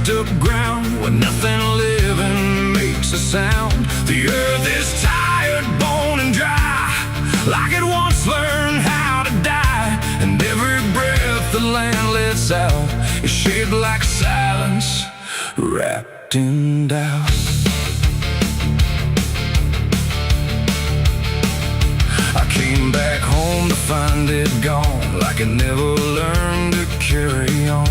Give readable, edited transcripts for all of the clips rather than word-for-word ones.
up ground where nothing living makes a sound. The earth is tired, bone and dry, like it once learned how to die. And every breath the land lets out is shaped like silence, wrapped in doubt. I came back home to find it gone, like it never learned to carry on.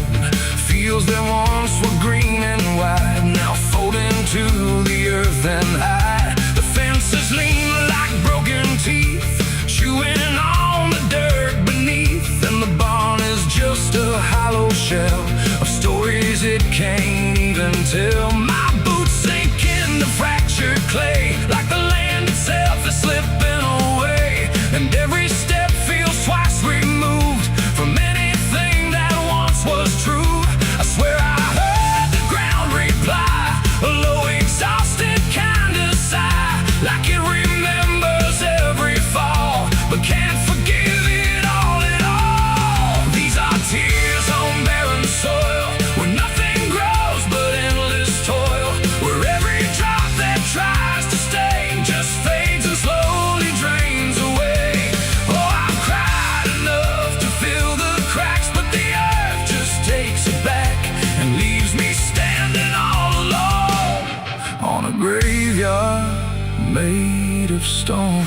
Fields that once were green and wide, now folding to the earth and hide. The fences lean like broken teeth, chewing on the dirt beneath. And the barn is just a hollow shell of stories it can't even tell. My boots sink into fractured clay, like the land itself is slipping away. And every step feels twice removed from anything that once was true. I swear I heard the ground reply, a low exhausted kind of sigh, like it remembers every fall, but can't forgive it all at all. These are tears on barren soil, where nothing grows but endless toil, where every drop that tries to stay just fades and slowly drains away. Oh, I've cried enough to fill the cracks, but the earth just takes it back and leaves me standing all alone on a graveyard made of stone.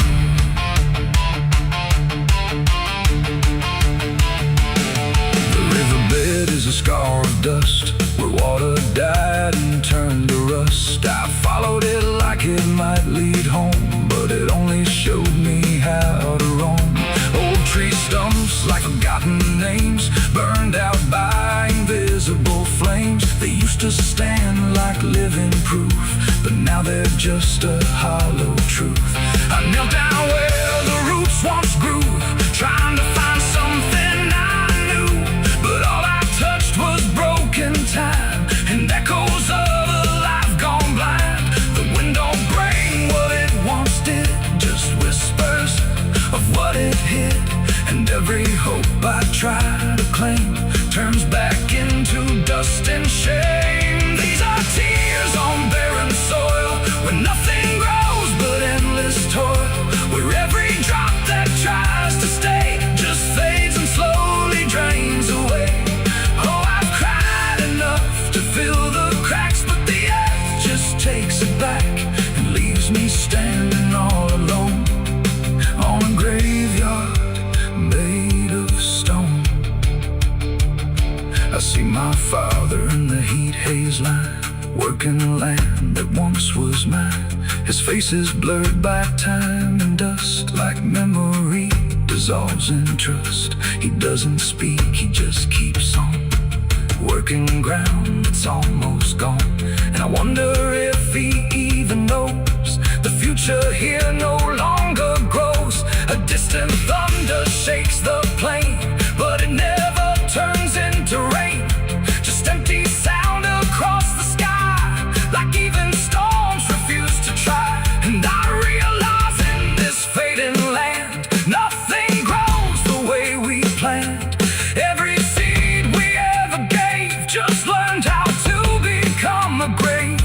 The riverbed is a scar of dust, where water died and turned to rust. I followed it like it might lead home, but it only showed me how to roam. Old tree stumps like forgotten names, burned out by invisible flames. They used to stand like living proof, but now they're just a hollow truth. I knelt down where the roots once grew, trying to find something I knew, but all I touched was broken time and echoes of a life gone blind. The wind don't bring what it once did, just whispers of what it hid. And every hope I try to claim turns back into dust and shame. These are tears on barren soil, where nothing grows but endless toil, where every drop that tries to stay just fades and slowly drains away. Oh, I've cried enough to fill the cracks, but the earth just takes it back and leaves me standing all alone on a graveyard made of stone. I see my father in the heat haze line, working land that once was mine. His face is blurred by time and dust, like memory dissolves in trust. He doesn't speak, he just keeps on working ground that's almost gone. And I wonder if he even knows the future here no longer grows. A distant thunder shakes the plain, but it never turns into rain. Just empty sound across the sky, like even storms refuse to try. And I realize in this fading land, nothing grows the way we planned. Every seed we ever gave just learned how to become a grave.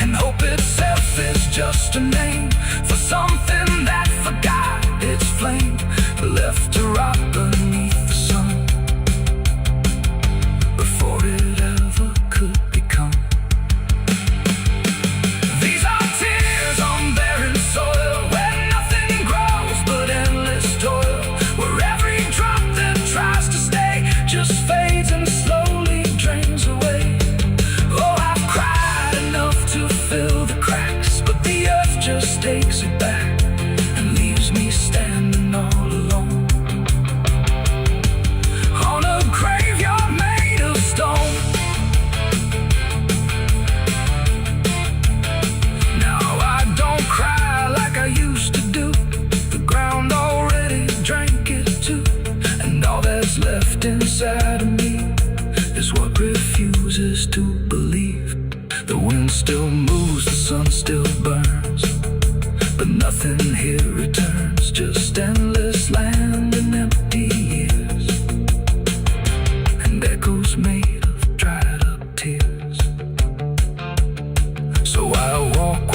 And hope itself is just a name for something that forgot its flame, left to rot beneath the sun before it ever could become. These are tears on barren soil, where nothing grows but endless toil, where every drop that tries to stay just fades and slowly drains away. Oh, I've cried enough to fill the cracks, but the earth just takes it back and leaves me standing all alone on a graveyard made of stone. Now I don't cry like I used to do, the ground already drank it too. And all that's left inside of me is what refuses to believe. The wind still moves, the sun still burns, but nothing here returns, just endless land and empty years, and echoes made of dried up tears.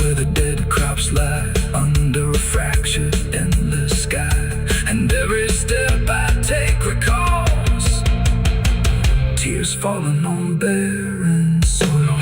where the dead crops lie under a fractured, endless sky. And every step I take recalls tears falling on barren soil.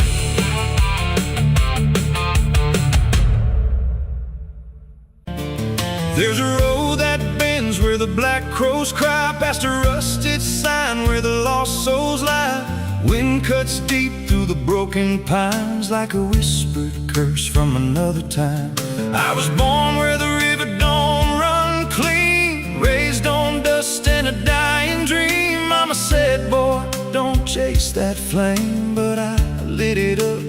There's a road that bends where the black crows cry, past a rusted sign where the lost souls lie. Wind cuts deep through the broken pines like a whispered curse from another time. I was born where the river don't run clean, raised on dust and a dying dream. Mama said, boy, don't chase that flame, but I lit it up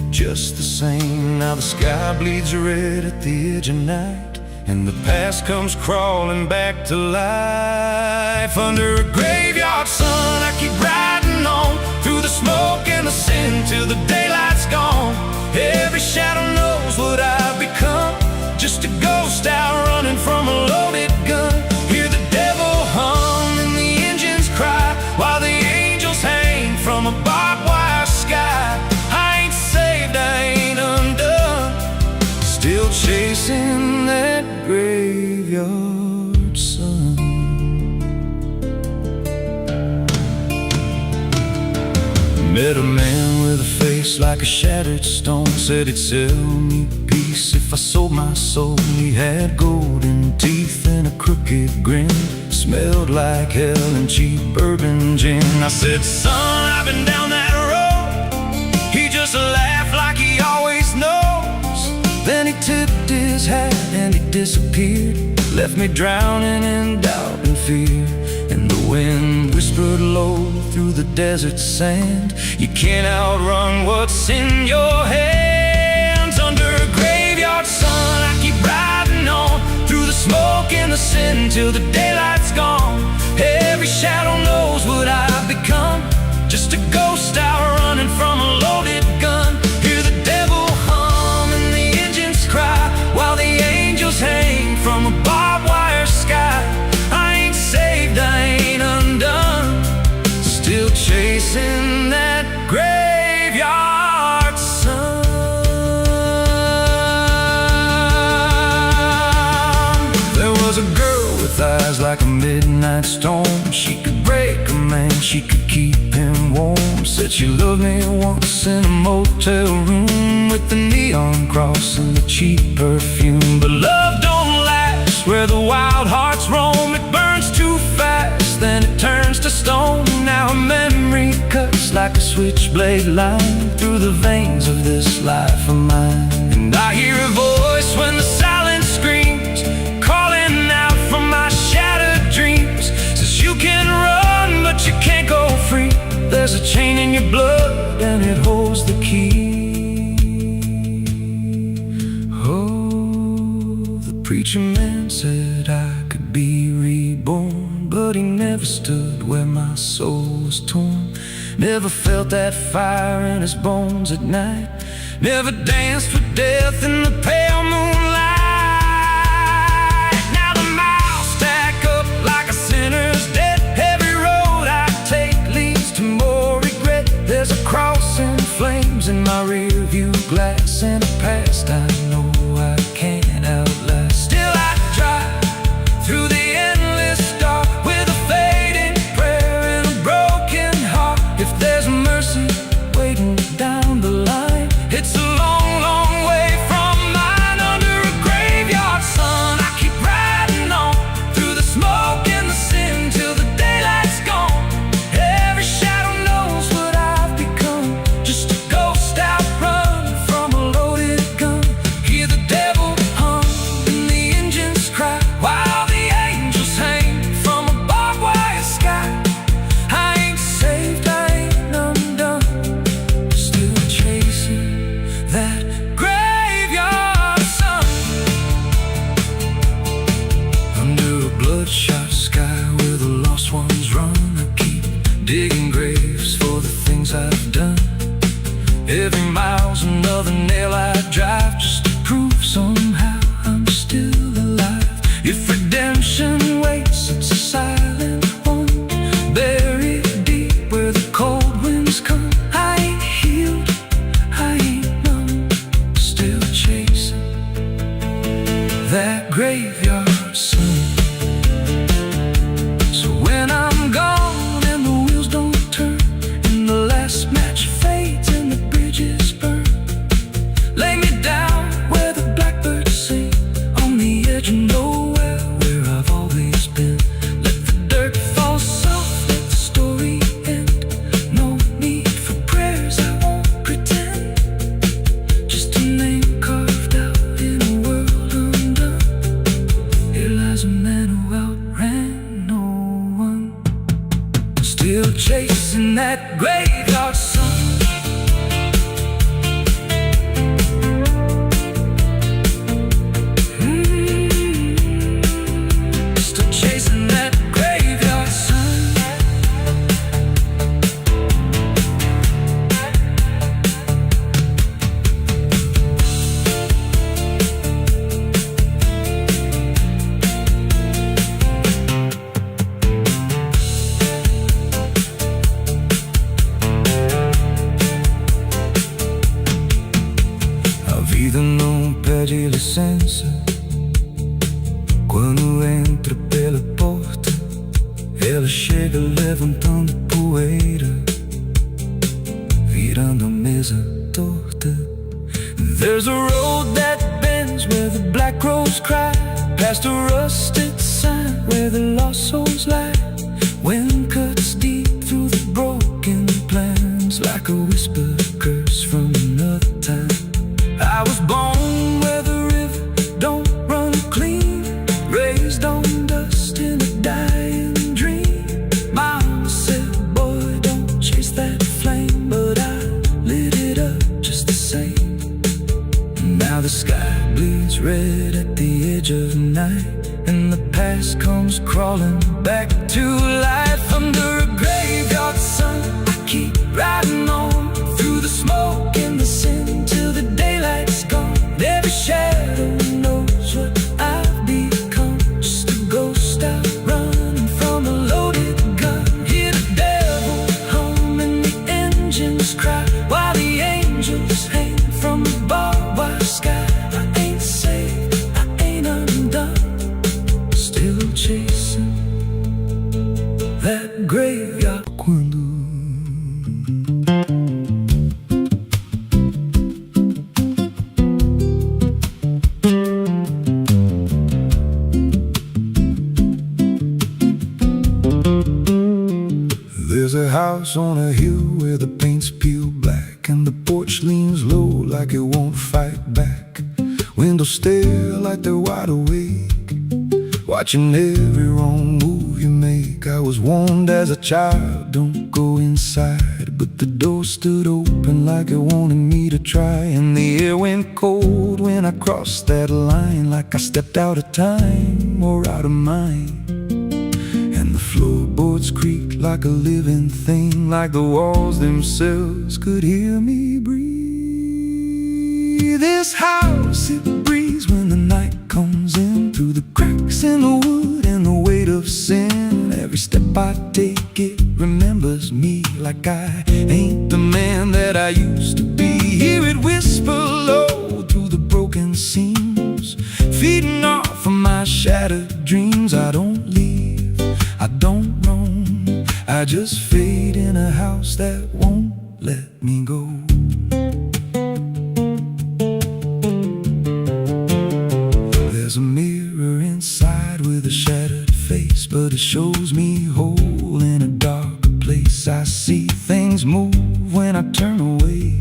just the same. Now the sky bleeds red at the edge of night, and the past comes crawling back to life. Under a graveyard sun, I keep riding on through the smoke and the sin till the daylight's gone. Every shadow knows what I've become, just a ghost out running from a loaded gun. Hear the devil hum and the engines cry, while the angels hang from a barbed wire sky. I ain't saved, I ain't undone, still chasing that graveyard sun. Met a man with a face like a shattered stone, said he'd sell me peace if I sold my soul. He had golden teeth and a crooked grin, smelled like hell and cheap bourbon gin. I said, son, I've been down that road. He just laughed like he always knows. Then he tipped his hat and he disappeared, left me drowning in doubt and fear. And the wind whispered low through the desert sand, you can't outrun what's in your hands. Under a graveyard sun, I keep riding on through the smoke and the sin till the daylight's gone. Every shadow knows what I've become, just a ghost out running from a loaded gun. Hear the devil hum and the engines cry, while the angels hang from a barbed wire sky. I ain't saved, I ain't undone, still chasing that graveyard sun. There was a girl with eyes like a midnight storm. She could break a man, she could keep him warm. Said she loved me once in a motel room, with the neon cross and the cheap perfume. But love don't last where the wild hearts roam. It burns too fast, then it turns to stone. Now a memory cuts like a switchblade line through the veins of this life of mine. And I hear a voice when the silence screams, calling out from my shattered dreams. Says you can run, but you can't go free. There's a chain in your blood and it holds the key. Oh, the preacher man said I could be reborn, but he never stood where my soul was torn. Never felt that fire in his bones at night, never danced with death in the pale moonlight. Now the miles stack up like a sinner's debt. Every road I take leads to more regret. There's a cross and flames in my rear view glass, and a past I know I can't outlast. Still I drive through the endless dark with a fading prayer and a broken heart. If there's mercy waiting down the line, it's a long, long way from mine. Under a graveyard sun, I keep riding on through the smoke and the sin till the daylight's gone. Every shadow knows what I've become, just a ghost out running from a loaded gun. Hear the de licença. Quando entra pela porta, ela chega levantando poeira, virando a mesa torta. There's a road that bends where the black crows cry, past a rusted sign where the lost souls lie. Wind cuts deep through the broken plans, like a whispered curse from another time. I was born where the river don't run clean, raised on dust in a dying dream. Mama said, boy, don't chase that flame, but I lit it up just the same. Now the sky bleeds red at the edge of night, and the past comes crawling back to life. Under a graveyard sun, I keep riding on through the smoke and the sin till the daylight's gone. Every shadow knows what I've become, just a ghost out running from a loaded gun. Hear the devil hum and the engines cry, while the angels hang from the barbed wire sky. I ain't saved, I ain't undone, still chasing that graveyard. Quando there's a house on a hill where the paint's peeled black, and the porch leans low like it won't fight back. Windows stare like they're wide awake, watching every wrong move you make. I was warned as a child, don't go inside, but the door stood open like it wanted me to try. And the air went cold when I crossed that line, like I stepped out of time or out of mind. And the floorboards creaked like a living thing, like the walls themselves could hear me breathe. This house, it breathes when the night comes in, through the cracks in the wood and the weight of sin. Every step I take, it remembers me, like I ain't the man that I used to be. Hear it whisper low through the broken seams, feeding off of my shattered dreams. I don't leave, I don't roam, I just fade in a house that won't let me go. There's a mirror inside with a shattered face, but it shows me whole in a darker place. I see things move when I turn away,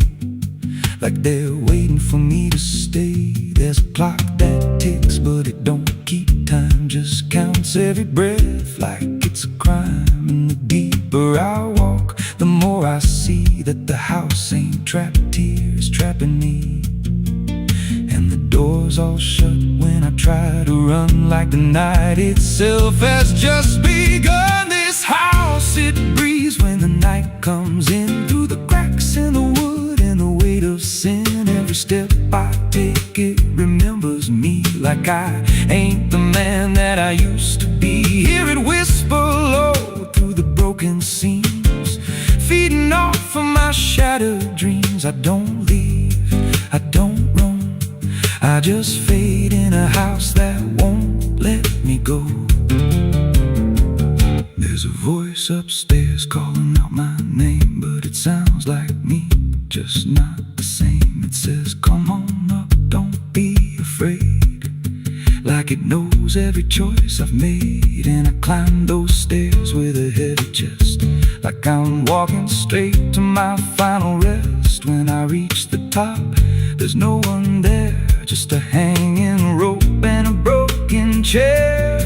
like they're waiting for me to stay. There's a clock that ticks, but it don't keep time, just counts every breath like it's a crime. And the deeper I walk, the more I see that the house ain't trapped here, it's trapping me. And the doors all shut when I try to run, like the night itself has just begun. This house, it breathes when the night comes in, through the cracks in the wood and the weight of sin. Every step I take, it remembers me, like I ain't the man that I used to be. Hear it whisper low through the broken seams, feeding off of my shattered dreams. I don't leave, I don't roam, I just fade in a house that won't let me go. There's a voice upstairs calling out my name, but it sounds like me, just not the same. It says, come on up, don't be afraid, like it knows every choice I've made. And I climb those stairs with a heavy chest, like I'm walking straight to my final rest. When I reach the top, there's no one there, just a hanging rope and a broken chair.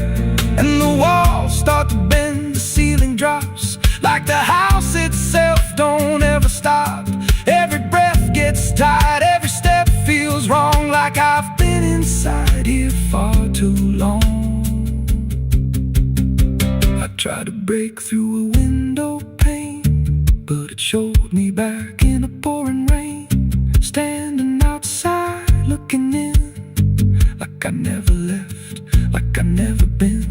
And the walls start to bend, the ceiling drops, like the house itself don't ever stop. Every breath gets tight, every step feels wrong, like I've been inside here far too long. I tried to break through a window pane, but it showed me back in the pouring rain, standing outside looking in, like I never left, like I never been.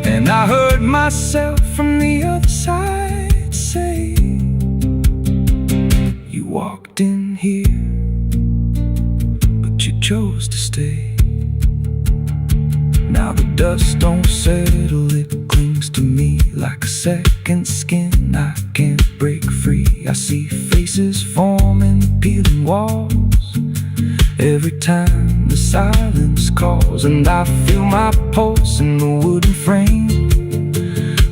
And I heard myself from the other side say, you walked in here, but you chose to stay. Now the dust don't settle, it clings to me like a second skin. I can't break free. I see faces forming, peeling walls every time the silence calls. And I feel my pulse in the wooden frame,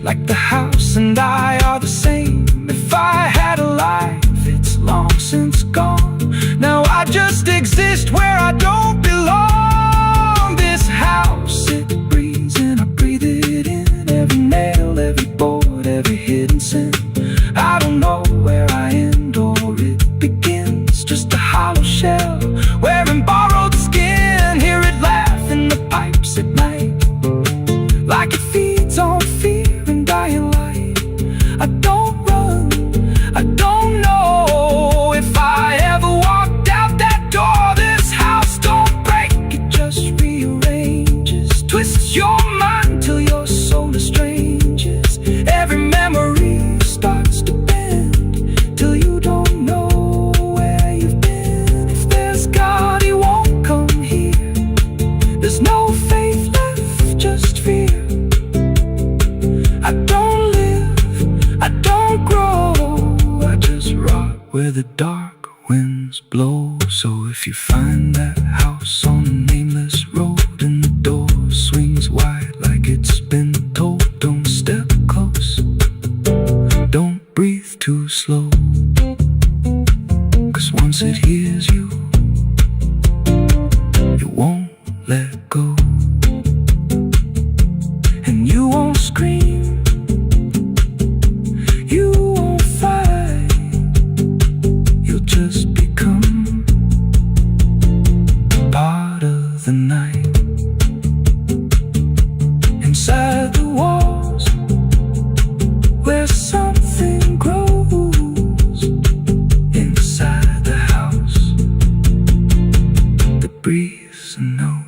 like the house and I are the same. If I had a life, it's long since gone. Now I just exist where I don't belong. This house, it breathes and I breathe it in. Every nail, every board, every hidden sin. I don't know where I end or it begins. Just a hollow shell wearing borrowed skin. Hear it laugh in the pipes at night, like it feeds on fear and dying light. I don't run, I don't know if I ever walked out that door. This house don't break, it just rearranges, twists your mind till your soul estranges. Every memory starts to bend till you don't know where you've been. If there's God, he won't come here. There's no faith left, just fear. I don't live, I don't grow, I just rot where the dark winds blow. So if you find that house on a nameless road and the door swings wide like it's been told, don't step close, don't breathe too slow, 'cause once it hears you, it won't let go. And you won't scream, you won't fight, you'll just become part of the night. Inside the walls, where something grows. Inside the house that breathes and knows.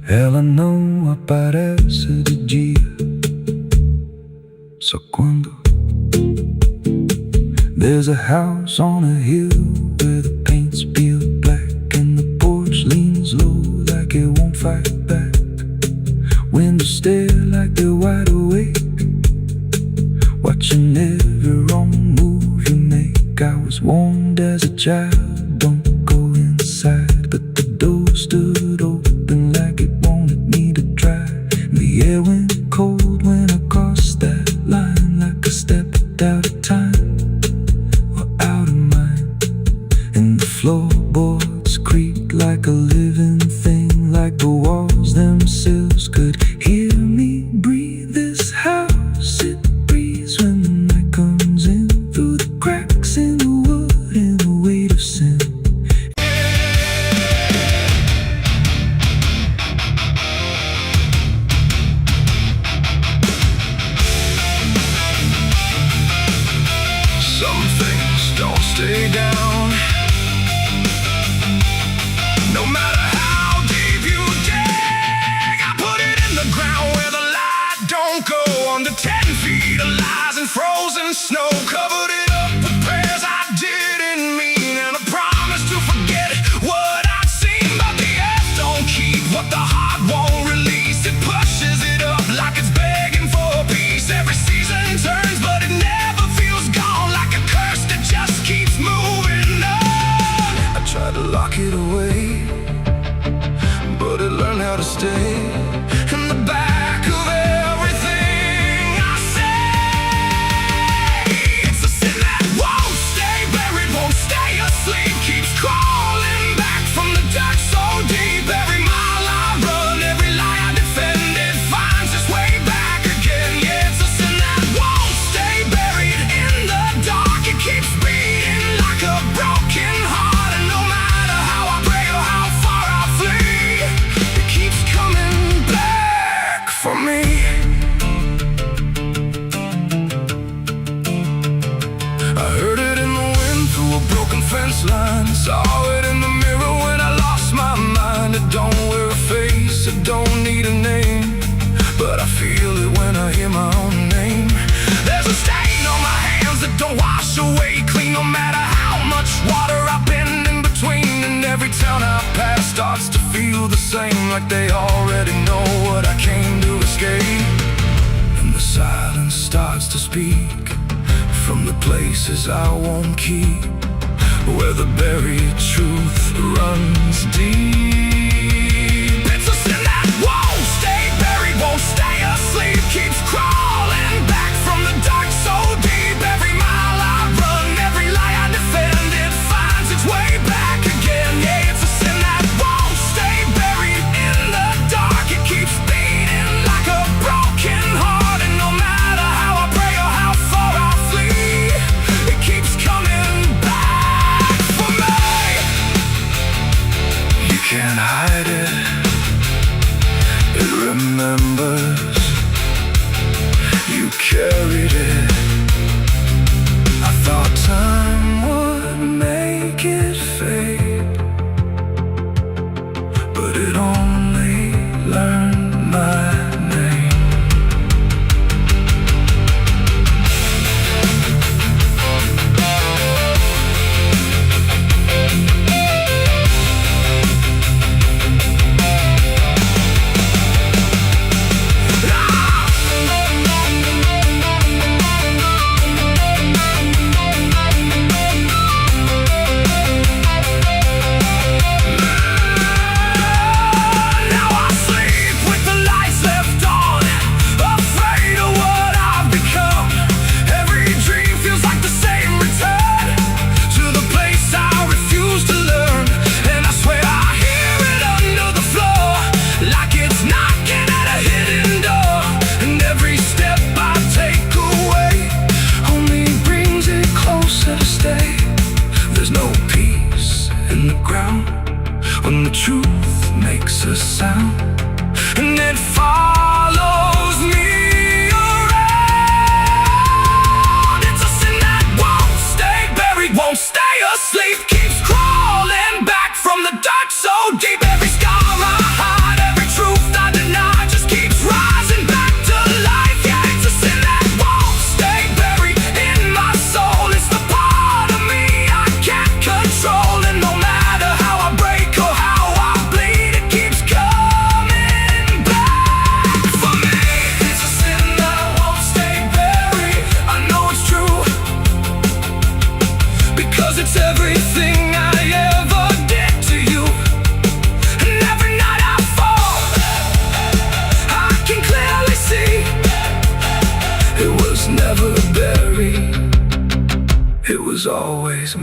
Ela não aparece de dia, só quando. There's a house on a hill where the paint's peeled black and the porch leans low like it won't fight back. Windows stare like they're wide awake, watching every wrong move you make. I was warned as a child, don't go inside, but the door stood open like it wanted me to try. The air went cold when I crossed that line, like I stepped out of time or out of mind. And the floorboards creaked like a living thing, like the walls themselves could hear me breathe. This house, it breathes when the night comes in, through the cracks in the wood and the weight of sin. Some things don't stay down, no matter how deep you dig. I put it in the ground where the light don't go. Under 10 feet of lies and frozen snow, covered it up with prayers I didn't mean, and a promise to forget what I'd seen. But the earth don't keep what the heart won't release. It pushes it up like it's begging for peace. Every season turns, but it never feels gone, like a curse that just keeps moving on. I tried to lock it away, but it learned how to stay. don't wear a face, I don't need a name, but I feel it when I hear my own name. There's a stain on my hands that don't wash away clean, no matter how much water I've been in between. And every town I pass starts to feel the same, like they already know what I came to escape. And the silence starts to speak from the places I won't keep, where the buried truth runs deep. It's a sin that won't stay buried, won't stay asleep, keeps crawling back from the dark so deep. Every mile I run, every lie I defend, it finds its way back again. Yeah, it's a sin that won't stay buried in the dark. It keeps beating like a broken heart, and no matter how I pray or how far I flee, it keeps coming back for me. You can't hide it, it remembers. You carried it. I thought time would make it fade, but it only learned my name. When the truth makes a sound, and it follows me around. It's a sin that won't stay buried, won't stay asleep, keeps crawling back from the dark so deep. Every scar I hide, every truth I deny, just keeps rising back to life. Yeah, it's a sin that won't stay buried in my soul. It's the part of me I can't control, and no matter how I break or how I bleed, it keeps coming back for me. It's a sin that won't stay buried. I know it's true, because it's everything I ever did to you. And every night I fall, I can clearly see it was never buried, it was always me.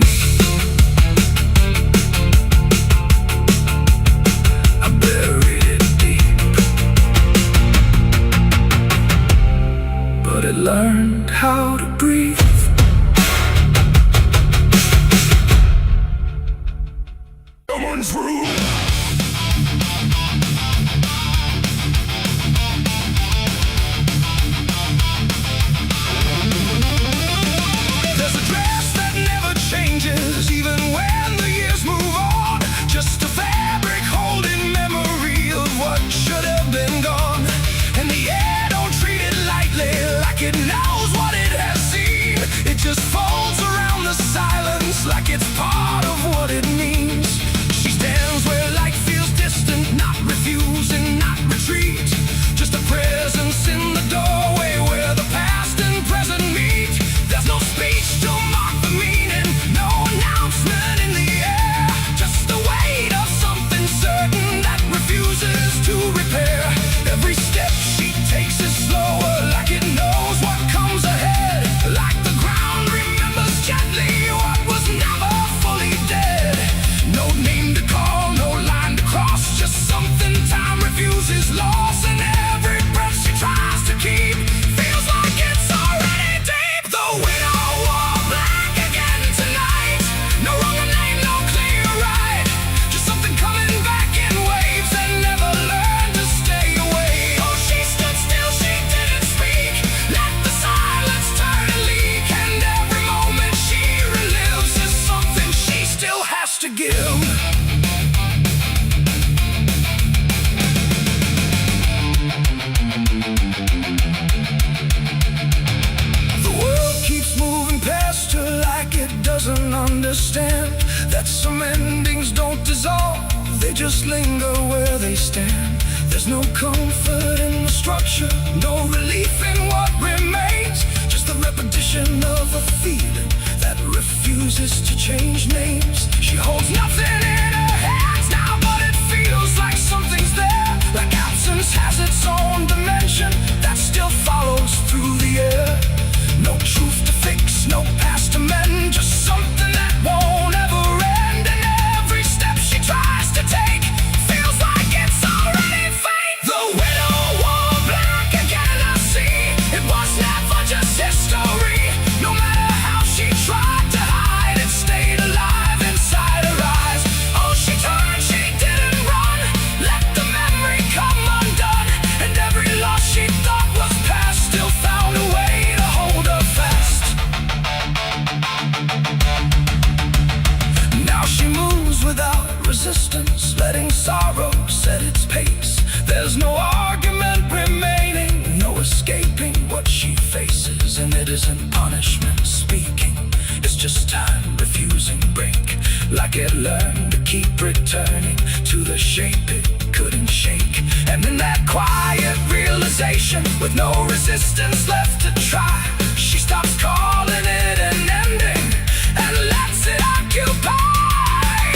I buried it deep, but it learned how to breathe. Someone's room. There's a dress that never changes, even when the years move on. Just a fabric holding memory of what should have been gone. And the air don't treat it lightly, like it knows what it has seen. It just folds around the silence like it's part of what it means. She stands where light feels distant, not refusing, not retreat. Just a presence in the doorway where the past and present meet. There's no speech to mark the meaning, no announcement in the air. Just the weight of something certain that refuses to repair. Every step she takes is slower, like it knows what comes ahead. Like the ground remembers gently what was never fully dead. No name to call, no line to cross, just something time refuses loss. And every breath she tries to keep feels like it's already deep. The widow wore black again tonight. No wrong name, no clear right. Just something coming back in waves that never learned to stay away. Oh, she stood still, she didn't speak. Let the silence turn and leak. And every moment she relives is something she still has to give. they just linger where they stand. There's no comfort in the structure, no relief in what remains. Just the repetition of a feeling that refuses to change names. She holds nothing in her hands now, but it feels like something's there. Like absence has its own dimension that still follows through the air. No truth to fix, no past to mend, just something that won't ever end. And every step she tries to take feels like it's already fate. The widow wore black again, I see. It was never just history. No matter how she tried to hide, it stayed alive inside her eyes. Oh, she turned, she didn't run. Let the memory come undone. And every loss she thought was past still found a way to hold her fast. Now she moves without resistance, letting sorrow set its pace. There's no argument remaining, no escaping what she faces. And it isn't punishment speaking, it's just time refusing break. Like it learned to keep returning to the shape it couldn't shake. And in that quiet realization, with no resistance left to try, she stops calling it an ending and lets it occupy.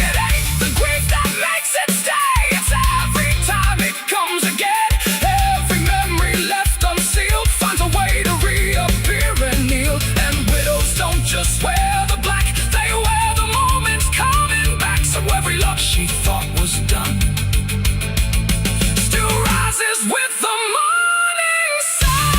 It ain't the grief that makes it stay, it's every time it comes again. Every memory left unsealed finds a way to reappear and kneel. And widows don't just wear the black, they wear the moments coming back. So every love she thought was done still rises with the morning sun.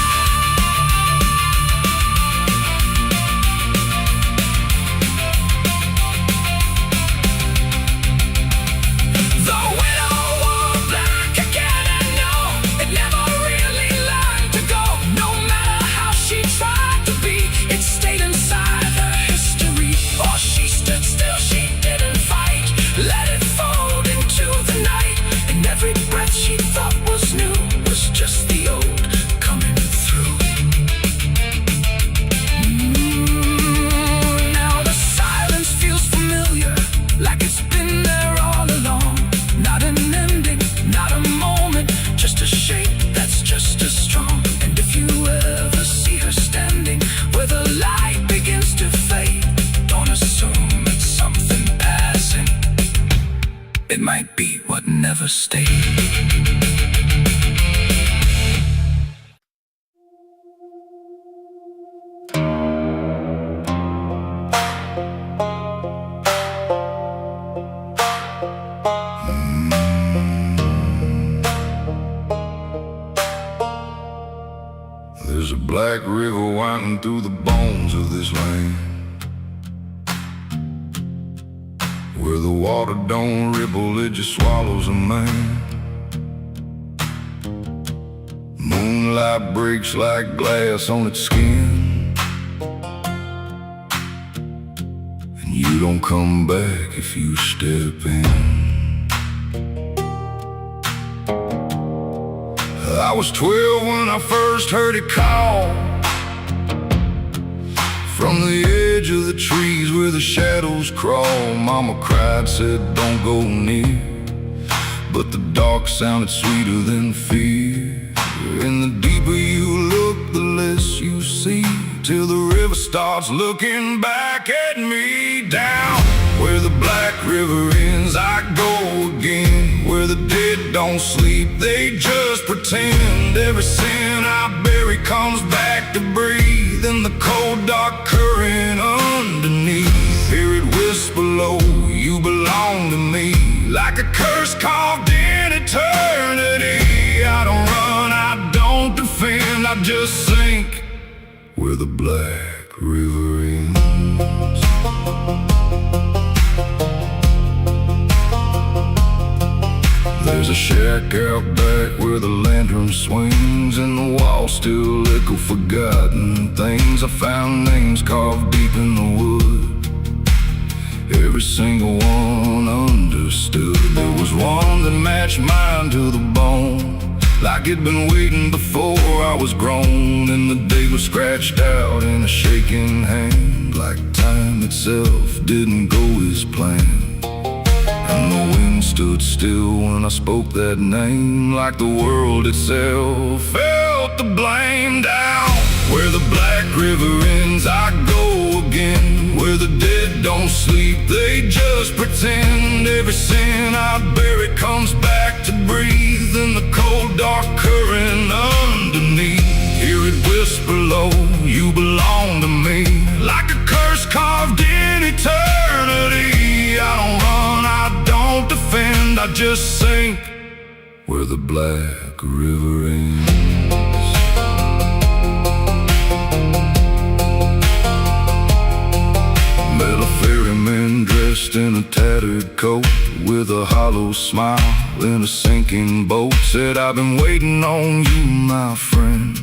The widow wore black again, and no, it never really learned to go. No matter how she tried to be, it stayed inside her history. Or she stood still, she didn't fight, let it fold into the night. And every breath she thought was new was just the old coming through. Now the silence feels familiar, like it's been there all along. Not an ending, not a moment, just a shape that's just as strong. And if you ever see her standing where the light begins to fade, don't assume it's something passing. It might be what never stayed. There's a black river winding through the bones of this land, where the water don't ripple, it just swallows a man. Moonlight breaks like glass on its skin, and you don't come back if you step in. I was 12 when I first heard it call, from the edge of the trees where the shadows crawl. Mama cried, said don't go near, but the dark sounded sweeter than fear. And the deeper you look, the less you see, till the river starts looking back at me. Down where the black river ends, I go again. Where the dead don't sleep, they just pretend. Every sin I bury comes back to breathe in the cold dark current underneath. Hear it whisper low, you belong to me, like a curse carved in eternity. I don't run, I don't defend, I just sink where the black river ends. There's a shack out back where the lantern swings, and the walls still echo forgotten things. I found names carved deep in the wood, every single one understood. There was one that matched mine to the bone, like it'd been waiting before I was grown. And the day was scratched out in a shaking hand, like time itself didn't go as planned. And the wind stood still when I spoke that name, like the world itself felt the blame. Down where the black river ends, I go again. Where the dead don't sleep, they just pretend. Every sin I bury comes back to breathe in the cold dark current underneath. Hear it whisper low, you belong to me, like a curse carved in eternity. I don't run, I don't defend, I just sink where the black river ends. Met a ferryman dressed in a tattered coat, with a hollow smile in a sinking boat. Said, I've been waiting on you, my friend.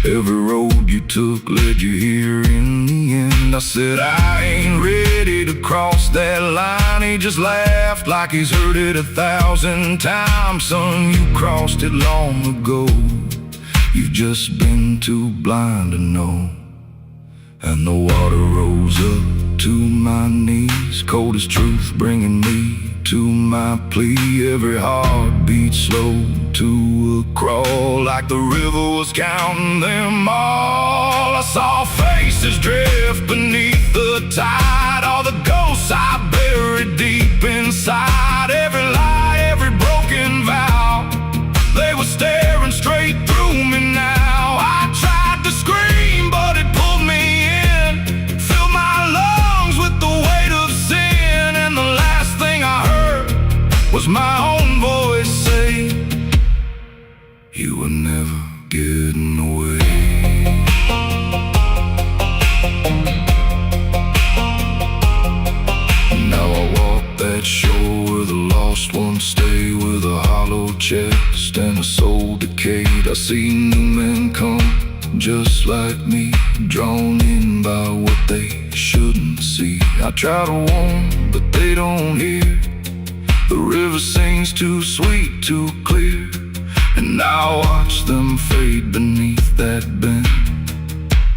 Every road you took led you here in the end. I said, I ain't ready to cross that line. He just laughed like he's heard it 1,000 times. Son, you crossed it long ago. You've just been too blind to know. And the water rose up to my knees, cold as truth, bringing me to my plea. Every heartbeat slow to a crawl, like the river was counting them all. I saw faces drift beneath the tide, all the ghosts I buried deep inside. Every lie, every broken vow, they were staring straight through me now. I tried to scream, but it pulled me in, filled my lungs with the weight of sin. And the last thing I heard was my own voice say, you were never getting away. Now I walk that shore where the lost ones stay, with a hollow chest and a soul decayed. I see new men come just like me, drawn in by what they shouldn't see. I try to warn, but they don't hear. The river sings too sweet, too clear, and I watch them fade beneath that bend,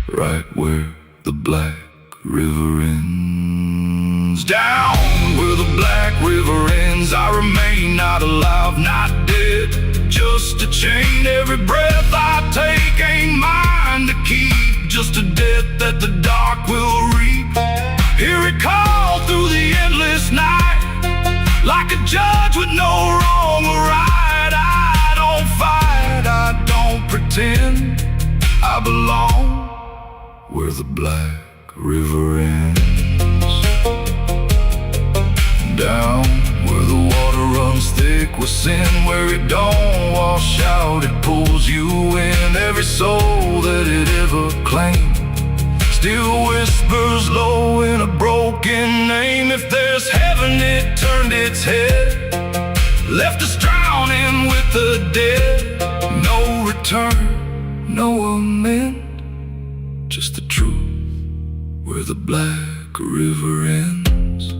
right where the black river ends. Down where the black river ends, I remain not alive, not dead, just a chain. Every breath I take ain't mine to keep, just a death that the dark will reap. Hear it call through the endless night, like a judge with no wrong or right. I don't fight, I don't pretend, I belong where the black river ends. Down where the water runs thick with sin, where it don't wash out, it pulls you in. Every soul that it ever claimed still whispers low in a broken name. If there's heaven, it turned its head, left us drowning with the dead. No return, no amend, just the truth where the black river ends.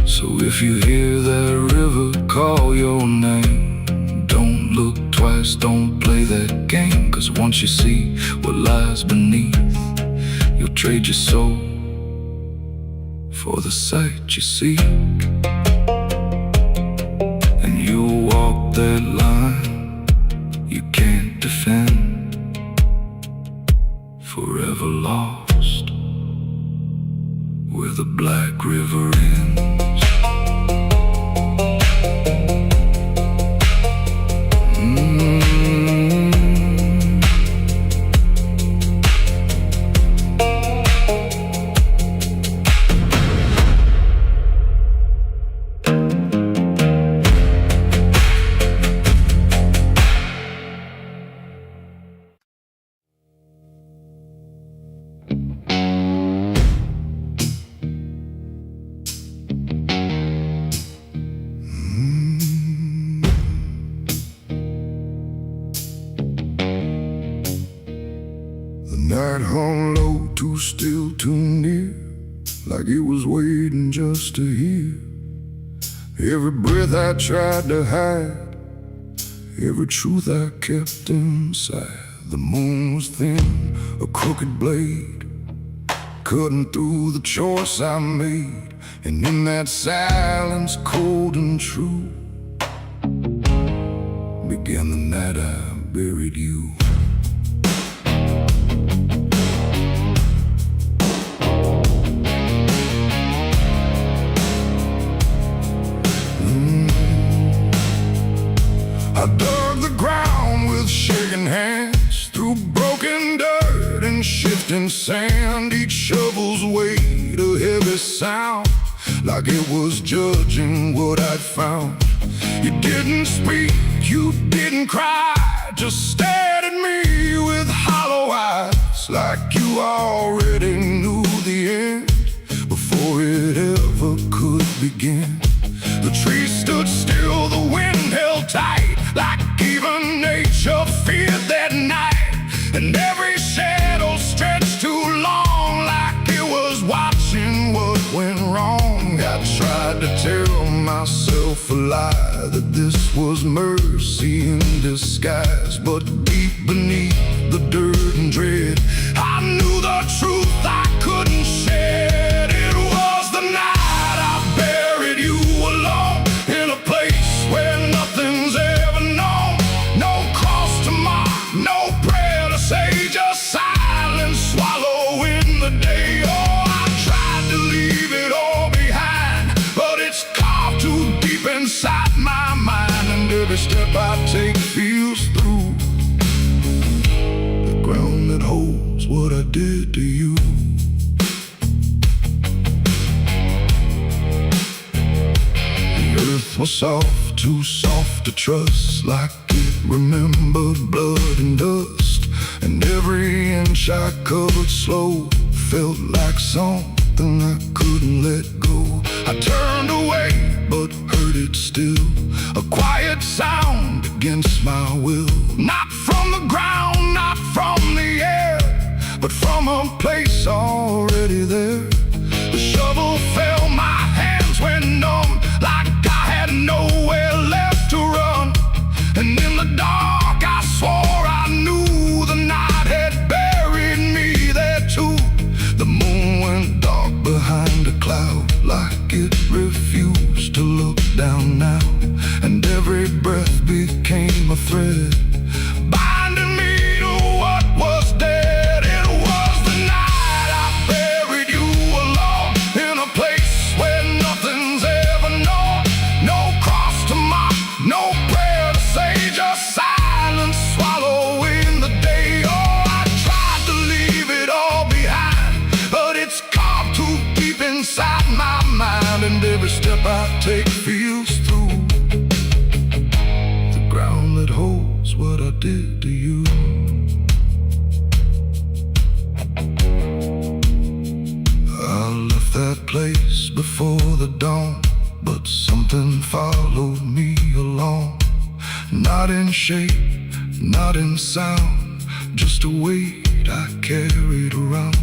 So if you hear that river call your name, don't look twice, don't play that game. Cause once you see what lies beneath, you'll trade your soul for the sight you seek. And you'll walk that line you can't defend, forever lost where the black river ends. Night hung low, too still, too near, like it was waiting just to hear. Every breath I tried to hide, every truth I kept inside. The moon was thin, a crooked blade, cutting through the choice I made. And in that silence, cold and true, began the night I buried you. I dug the ground with shaking hands, through broken dirt and shifting sand. Each shovel's weight a heavy sound, like it was judging what I'd found. You didn't speak, you didn't cry, just stared at me with hollow eyes, like you already knew the end before it ever could begin. The trees stood still, the wind held tight, like even nature feared that night. And every shadow stretched too long, like it was watching what went wrong. I tried to tell myself a lie, that this was mercy in disguise. But deep beneath the dirt and dread, I knew the truth I couldn't shed. It was the night I buried you alone, in a place where nothing's ever known. No cross to mark, no prayer to say, just silence swallowing the day. Oh, I tried to leave it all behind, but it's carved too deep inside my mind. And every step I take feels through the ground that holds what I did to you. Earth was soft, too soft to trust, like it remembered blood and dust. And every inch I covered slow felt like something I couldn't let go. I turned away, but heard it still, a quiet sound against my will. Not from the ground, not from the air, but from a place already there. The shovel fell, my hands went numb, like I had nowhere left to run. And in the dark I swore I knew the night had buried me there too. The moon went dark behind a cloud, like it refused to look down now. And every breath became a thread, binding me to what was dead. It was the night I buried you alone, in a place where nothing's ever known. No cross to mark, no prayer to say, just silence swallowing the day. Oh, I tried to leave it all behind, but it's carved too deep inside my mind. And every step I take feels through the ground that holds what I did to you. I left that place before the dawn, but something followed me along. Not in shape, not in sound, just a weight I carried around.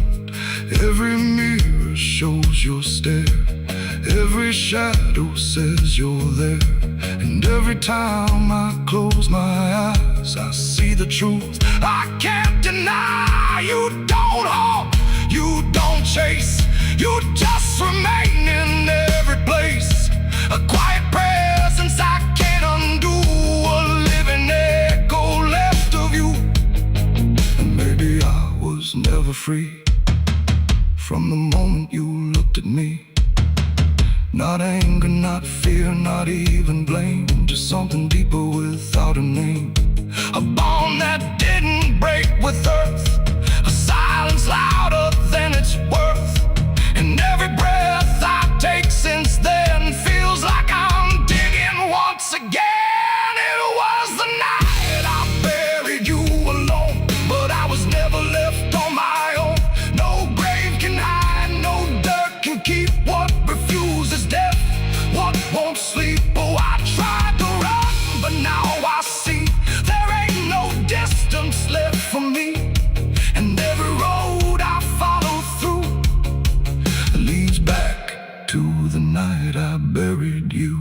Every mirror shows your stare, every shadow says you're there. And every time I close my eyes, I see the truth I can't deny. You don't haunt, you don't chase, you just remain in every place. A quiet presence I can't undo, a living echo left of you. And maybe I was never free from the moment you looked at me. Not anger, not fear, not even blame, just something deeper without a name. A bond that didn't break with earth, a silence louder than its worth. And every breath I take since then feels like I'm digging once again. It was the night I buried you alone, but I was never left on my own. No grave can hide, no dirt can keep what refuses death, what won't sleep. Oh, I tried to run, but now I see there ain't no distance left for me. And every road I follow through leads back to the night I buried you.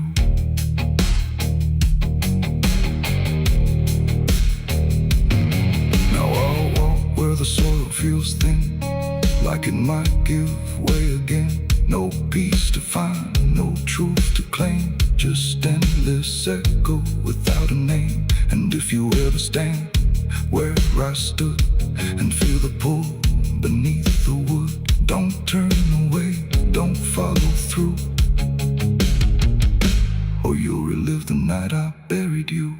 Now I'll walk where the soil feels thin, like it might give way again. no peace to find, no truth to claim. Just endless echo without a name. And if you ever stand where I stood and feel the pull beneath the wood, don't turn away, don't follow through, or you'll relive the night I buried you.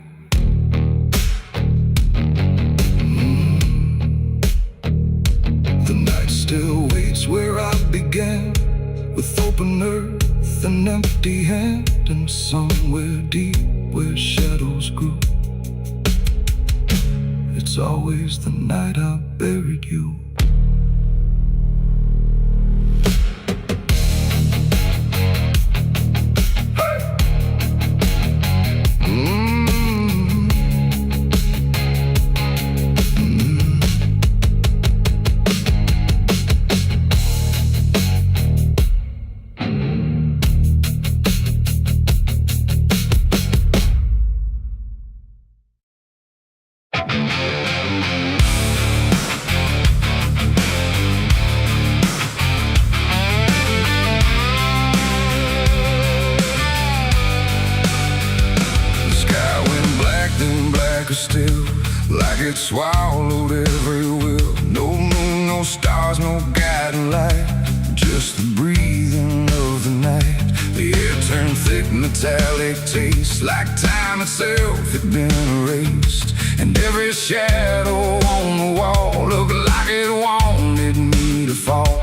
The night still waits where I began, with open earth and empty hand, and somewhere deep where shadows grew, it's always the night I buried you. Still, like it swallowed every will. No moon, no stars, no guiding light, just the breathing of the night. The air turned thick, metallic taste, like time itself had been erased. And every shadow on the wall looked like it wanted me to fall.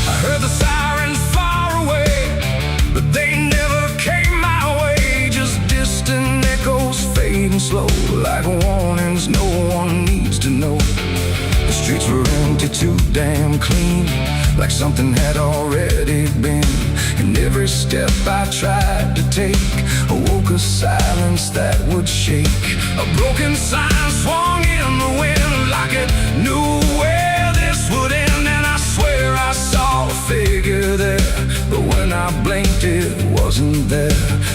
I heard the sirens far away, but they never came my way. Just distant echoes fading slow, like warnings no one needs to know. The streets were empty, too damn clean, like something had already been. And every step I tried to take awoke a silence that would shake. A broken sign swung in the wind, like it knew where this would end. And I swear I saw a figure there, but when I blinked it wasn't there.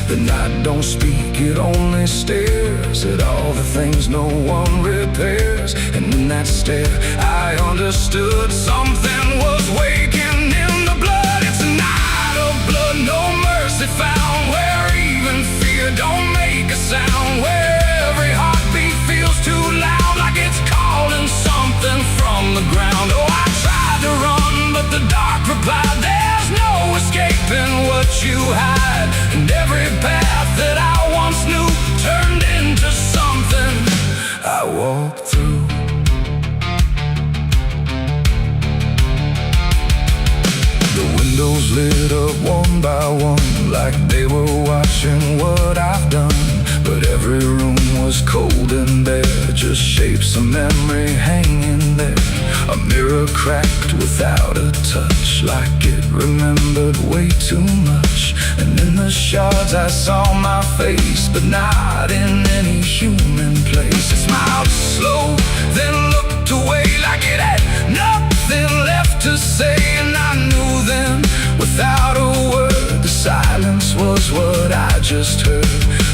The night don't speak, it only stares at all the things no one repairs. And in that stare I understood something was waking in the blood. It's a night of blood, no mercy found, where even fear don't make a sound, where every heartbeat feels too loud, like it's calling something from the ground. Oh, I tried to run, but the dark replied, there's no escaping what you hide. And every path that I once knew turned into something I walked through. The windows lit up one by one, like they were watching what I've done. But every room was cold and bare, just shapes of memory hanging there. A mirror cracked without a touch, like it remembered way too much. And in the shards I saw my face, but not in any human place. It smiled slow, then looked away, like it had nothing left to say. And I knew then, without a word, the silence was what I just heard.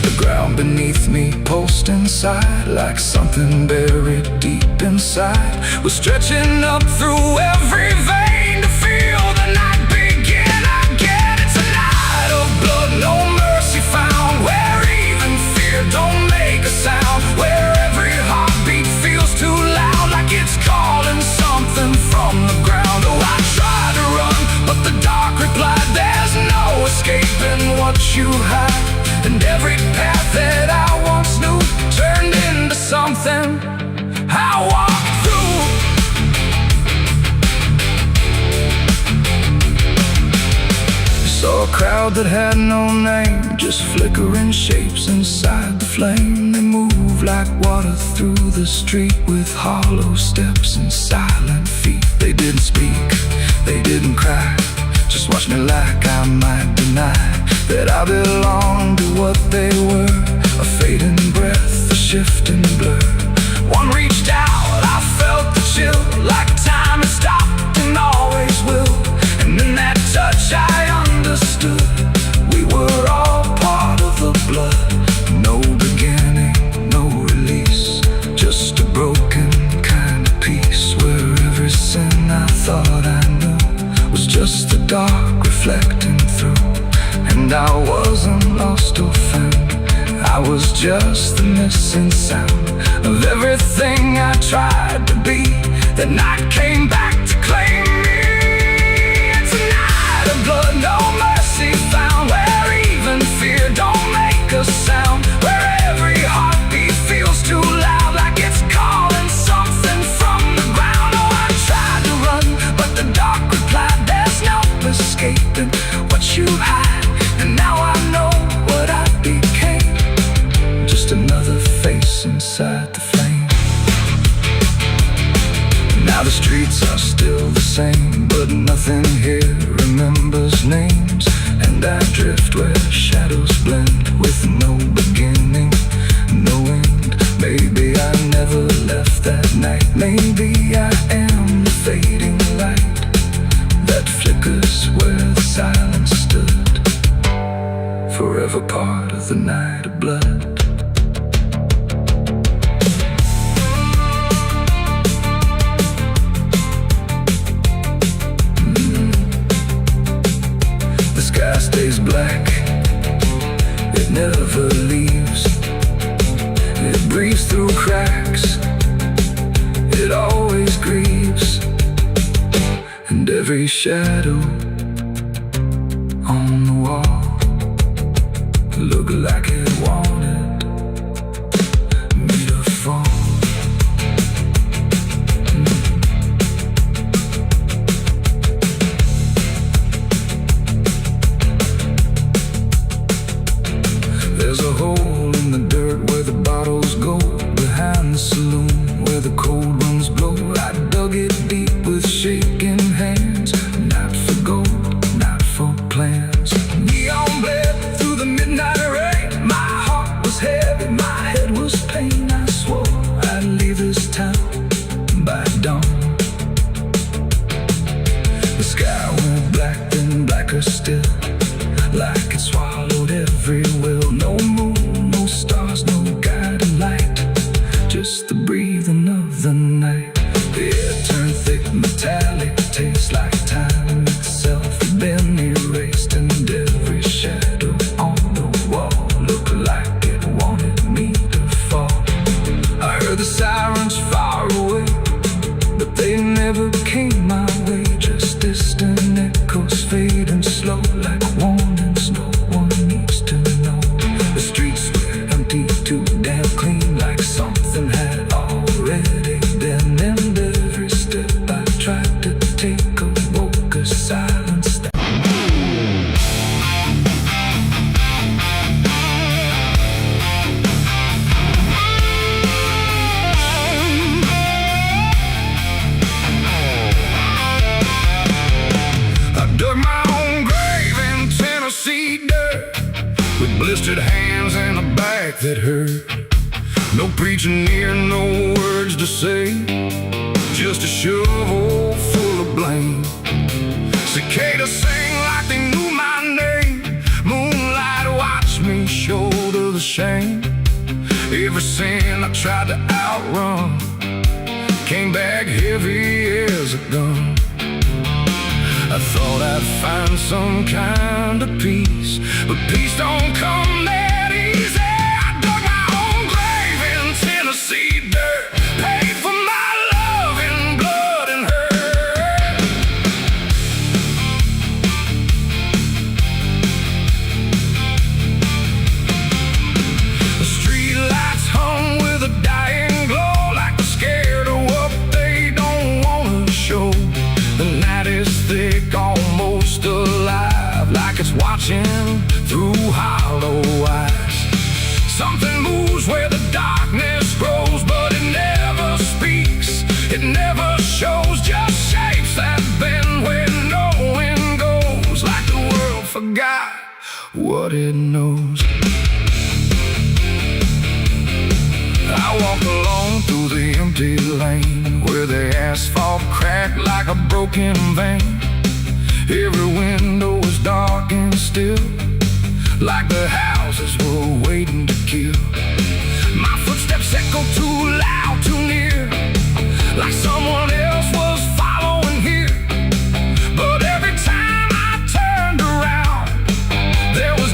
The ground beneath me pulsed inside, like something buried deep inside was stretching up through every vein to feel the night begin again. It's a night of blood, no mercy found, where even fear don't make a sound, where every heartbeat feels too loud, like it's calling something from the ground. Oh, I tried to run, but the dark replied, there's no escaping what you hide. And every path that I once knew turned into something I walked through. Saw a crowd that had no name, just flickering shapes inside the flame. They moved like water through the street, with hollow steps and silent feet. They didn't speak, they didn't cry, just watched me like I might deny that I belonged to what they were. A fading breath, a shifting blur. One reached out, I felt the chill, like time had stopped and always will. And in that touch I understood, we were all part of the blood. No beginning, no release, just a broken kind of peace, where every sin I thought I knew was just the dark And I wasn't lost or found, I was just the missing sound of everything I tried to be. That night came back to claim me. It's a night of blood, no mercy found, where even fear don't make a sound, where every heartbeat feels too loud, like it's calling something from the ground. Oh, I tried to run, but the dark replied, there's no escaping what you hide. And now I know what I became, just another face inside the flame. Now the streets are still the same, but nothing here remembers names. And I drift where shadows blend, with no beginning, no end. Maybe I never left that night. Maybe I am the fading light that flickers where the silence stood, forever part of the night of blood. The sky stays black, it never leaves. It breathes through cracks, it always grieves. And every shadow on the wall looked like it wanted me to fall. There's a hole in the dirt where the bottles go, behind the saloon where the cold winds blow. I dug it deep with shaking hands, not for gold, not for plans. Neon bled through the midnight rain, my heart was heavy, my head was pain. I swore I'd leave this town by dawn. The sky went black, then blacker still, like it swallowed every will. No moon, no stars, no guiding light, just the breathing of the night. The air turned thick, metallic, tastes like time itself had been erased. And every shadow on the wall looked like it wanted me to fall. I heard the sirens far away, but they never came my way. Just distant echoes fading slow, like warnings no one needs to know. The streets were empty, too damn clean, like something had already been. And every step I tried to take awoke a silence that I dug my own grave in Tennessee dirt, with blistered hands and a back that hurt. No preaching near, no words to say, just a shovel full of blame. Cicadas sang like they knew my name. Moonlight watched me shoulder the shame. Every sin I tried to outrun came back heavy as a gun. I thought I'd find some kind of peace, but peace don't come that easy. I dug my own grave in Tennessee dirt, paid for my love in blood and hurt. The street lights hung with a dying glow, like they're scared of what they don't want to show. The night is thick, almost alive, like it's watching through hollow eyes. Something moves where the darkness grows, but it never speaks, it never shows, just shapes that bend where no wind goes, like the world forgot what it knows. I walk along through the empty lane, where the asphalt cracked like a broken vein. Every window was dark and still, like the houses were waiting to kill. My footsteps echo too loud, too near, like someone else was following here. But every time I turned around, there was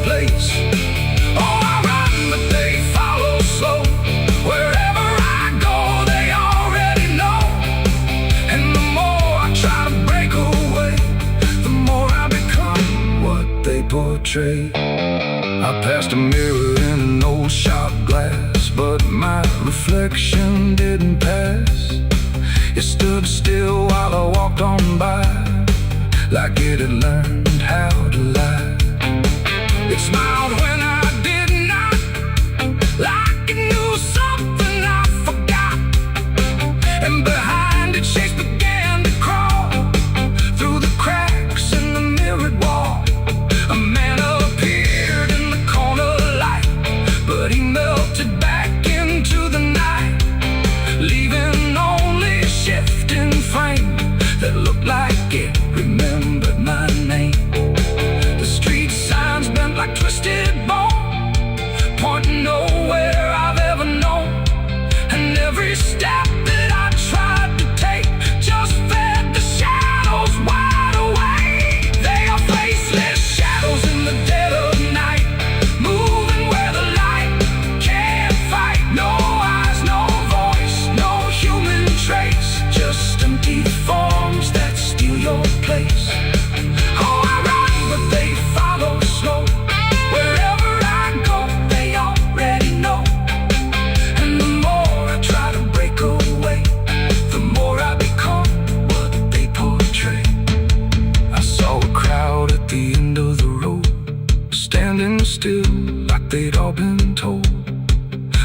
place. Oh, I run, but they follow slow. Wherever I go, they already know. And the more I try to break away, the more I become what they portray. I passed a mirror in an old shop glass, but my reflection didn't pass. It stood still while I walked on by, like it had learned how to lie. It smiled when I did not, like it knew something I forgot. And behind its shapes began to crawl through the cracks in the mirrored wall. A man appeared in the corner light, but he melted back into the night, leaving only a shifting frame that looked like it remembered my name. The street signs bent like twisted bone, pointing nowhere I've ever known. And every step that I tried to take just fed the shadows wide awake. They are faceless shadows in the dead of night, moving where the light can't fight. No eyes, no voice, no human trace, just empty forms that steal your place. Oh, I run, but they follow slow. Wherever I go, they already know. And the more I try to break away, the more I become what they portray. I saw a crowd at the end of the road, standing still like they'd all been told.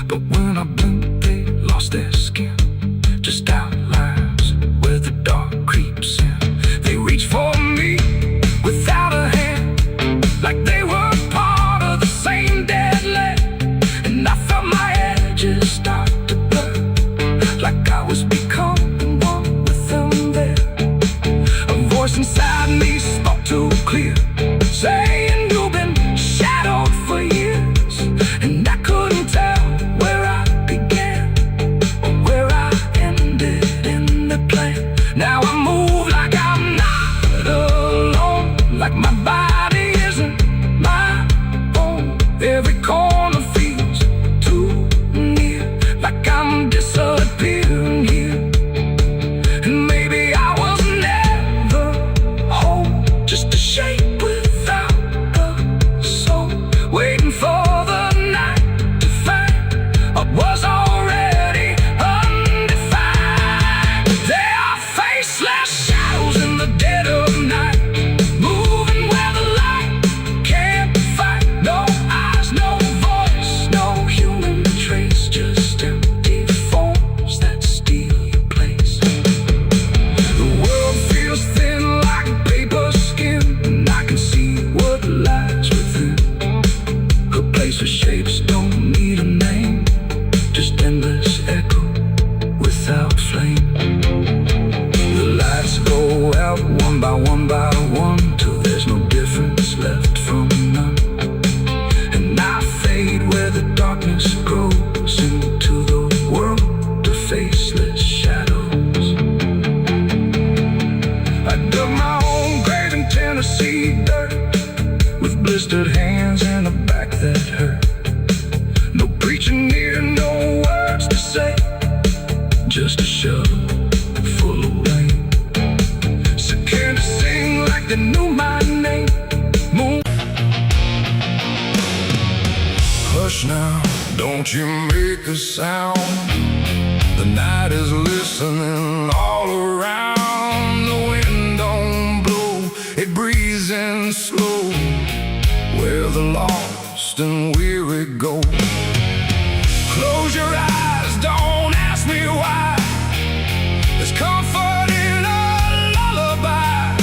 But when I blinked, they lost their skin, just outlines where the dark creeps in. They reach for me without a hand, like they were part of the same dead land. And I felt my edges start to blur, like I was becoming one with them there. A voice inside me spoke too clear, saying you've been shadowed for years. And I couldn't tell where I began or where I ended in the plan. Now I move like I'm not alone, like my body isn't my own. Every corner feels too near, like I'm disappearing here. And maybe I was never whole, just a shape without a soul, waiting for the night to find what was already undefined. They are faceless shadows in the dead of night, moving where the light can't fight. No eyes, no voice, no human trace, just empty forms that steal your place. The world feels thin like paper skin, and I can see what lies within. A place where shapes don't need a name, just endless echo without flame. The lights go out one by one, till there's no difference left from none. And I fade where the darkness grows into the world of faceless shadows. I dug my own grave in Tennessee dirt, with blistered hands and a back that hurt. No preaching here, no words to say, just a shovel full of rain. Scared to sing like they knew my name. Moon. Hush now, don't you make a sound. The night is listening all around. The wind don't blow, it breathes in slow, where the lost and weary go. Close your eyes, don't ask me why. There's comfort in a lullaby,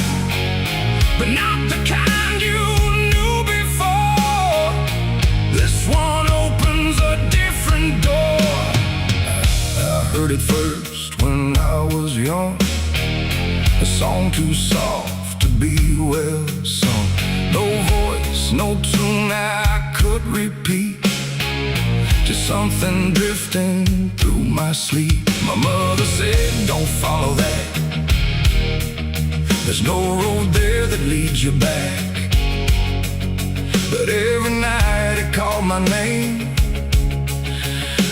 but not the kind you knew before. This one opens a different door. I heard it first when I was young, a song too soft to be well sung. No voice, no tune I could repeat, just something drifting through my sleep. My mother said, don't follow that, there's no road there that leads you back. But every night it called my name,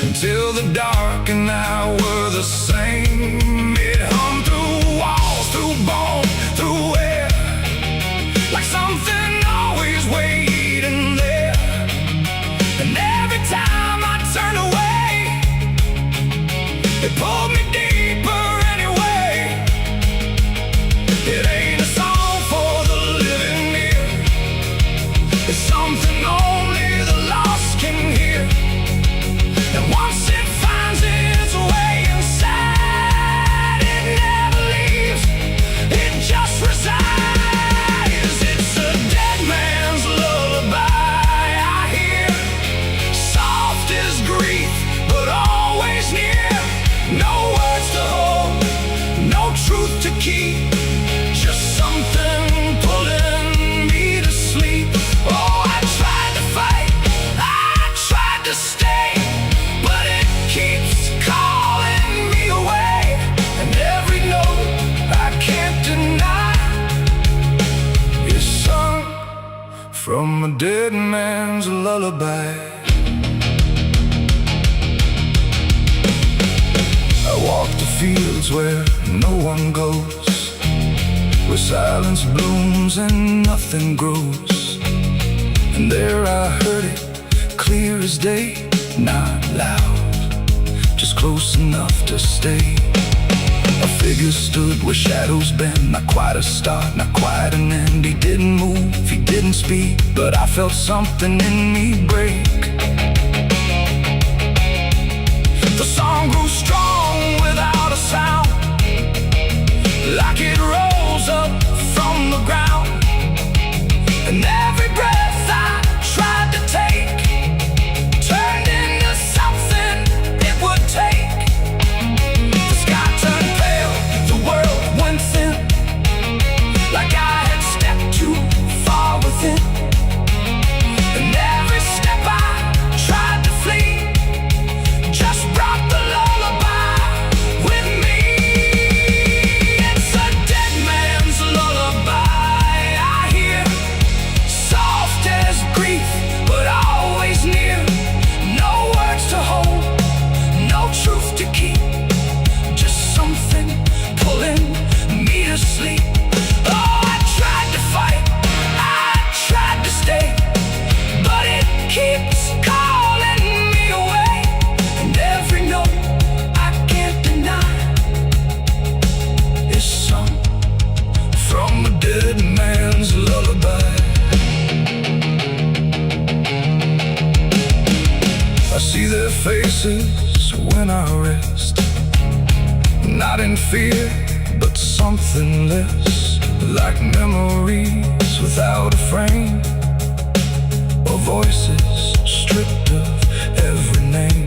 until the dark and I were the same. It hummed through walls, through bone, through air, like something always waiting there. And every time I turned away, it pulled me deeper anyway. It ain't a song for the living near, it's something only the lost can hear. And once it finds its way inside, it never leaves, it just resides. It's a dead man's lullaby I hear, soft as grief, but always near. No words to hold, no truth to keep, just something pulling me to sleep. Oh, I tried to fight, I tried to stay, but it keeps calling me away. And every note I can't deny is sung from a dead man's lullaby. I walk the fields where no one goes, where silence blooms and nothing grows. And there I heard it, clear as day, not loud, just close enough to stay. A figure stood where shadows bend, not quite a start, not quite an end. He didn't move, he didn't speak, but I felt something in me break. The song grew strong without a sound, like it rose up from the ground. And every breath I tried to take turned into something it would take. The sky turned pale, the world went thin, like I had stepped too far within. And every step I tried to flee just brought the lullaby with me. It's a dead man's lullaby I hear, soft as grief, but always near. No words to hold, no truth to keep, just something pulling me to sleep. Oh, I tried to fight, I tried to stay, but it keeps calling me away. And every note I can't deny is sung from a dead man's lullaby. I see their faces when I rest, not in fear, but something less, like memories without a frame, or voices stripped of every name.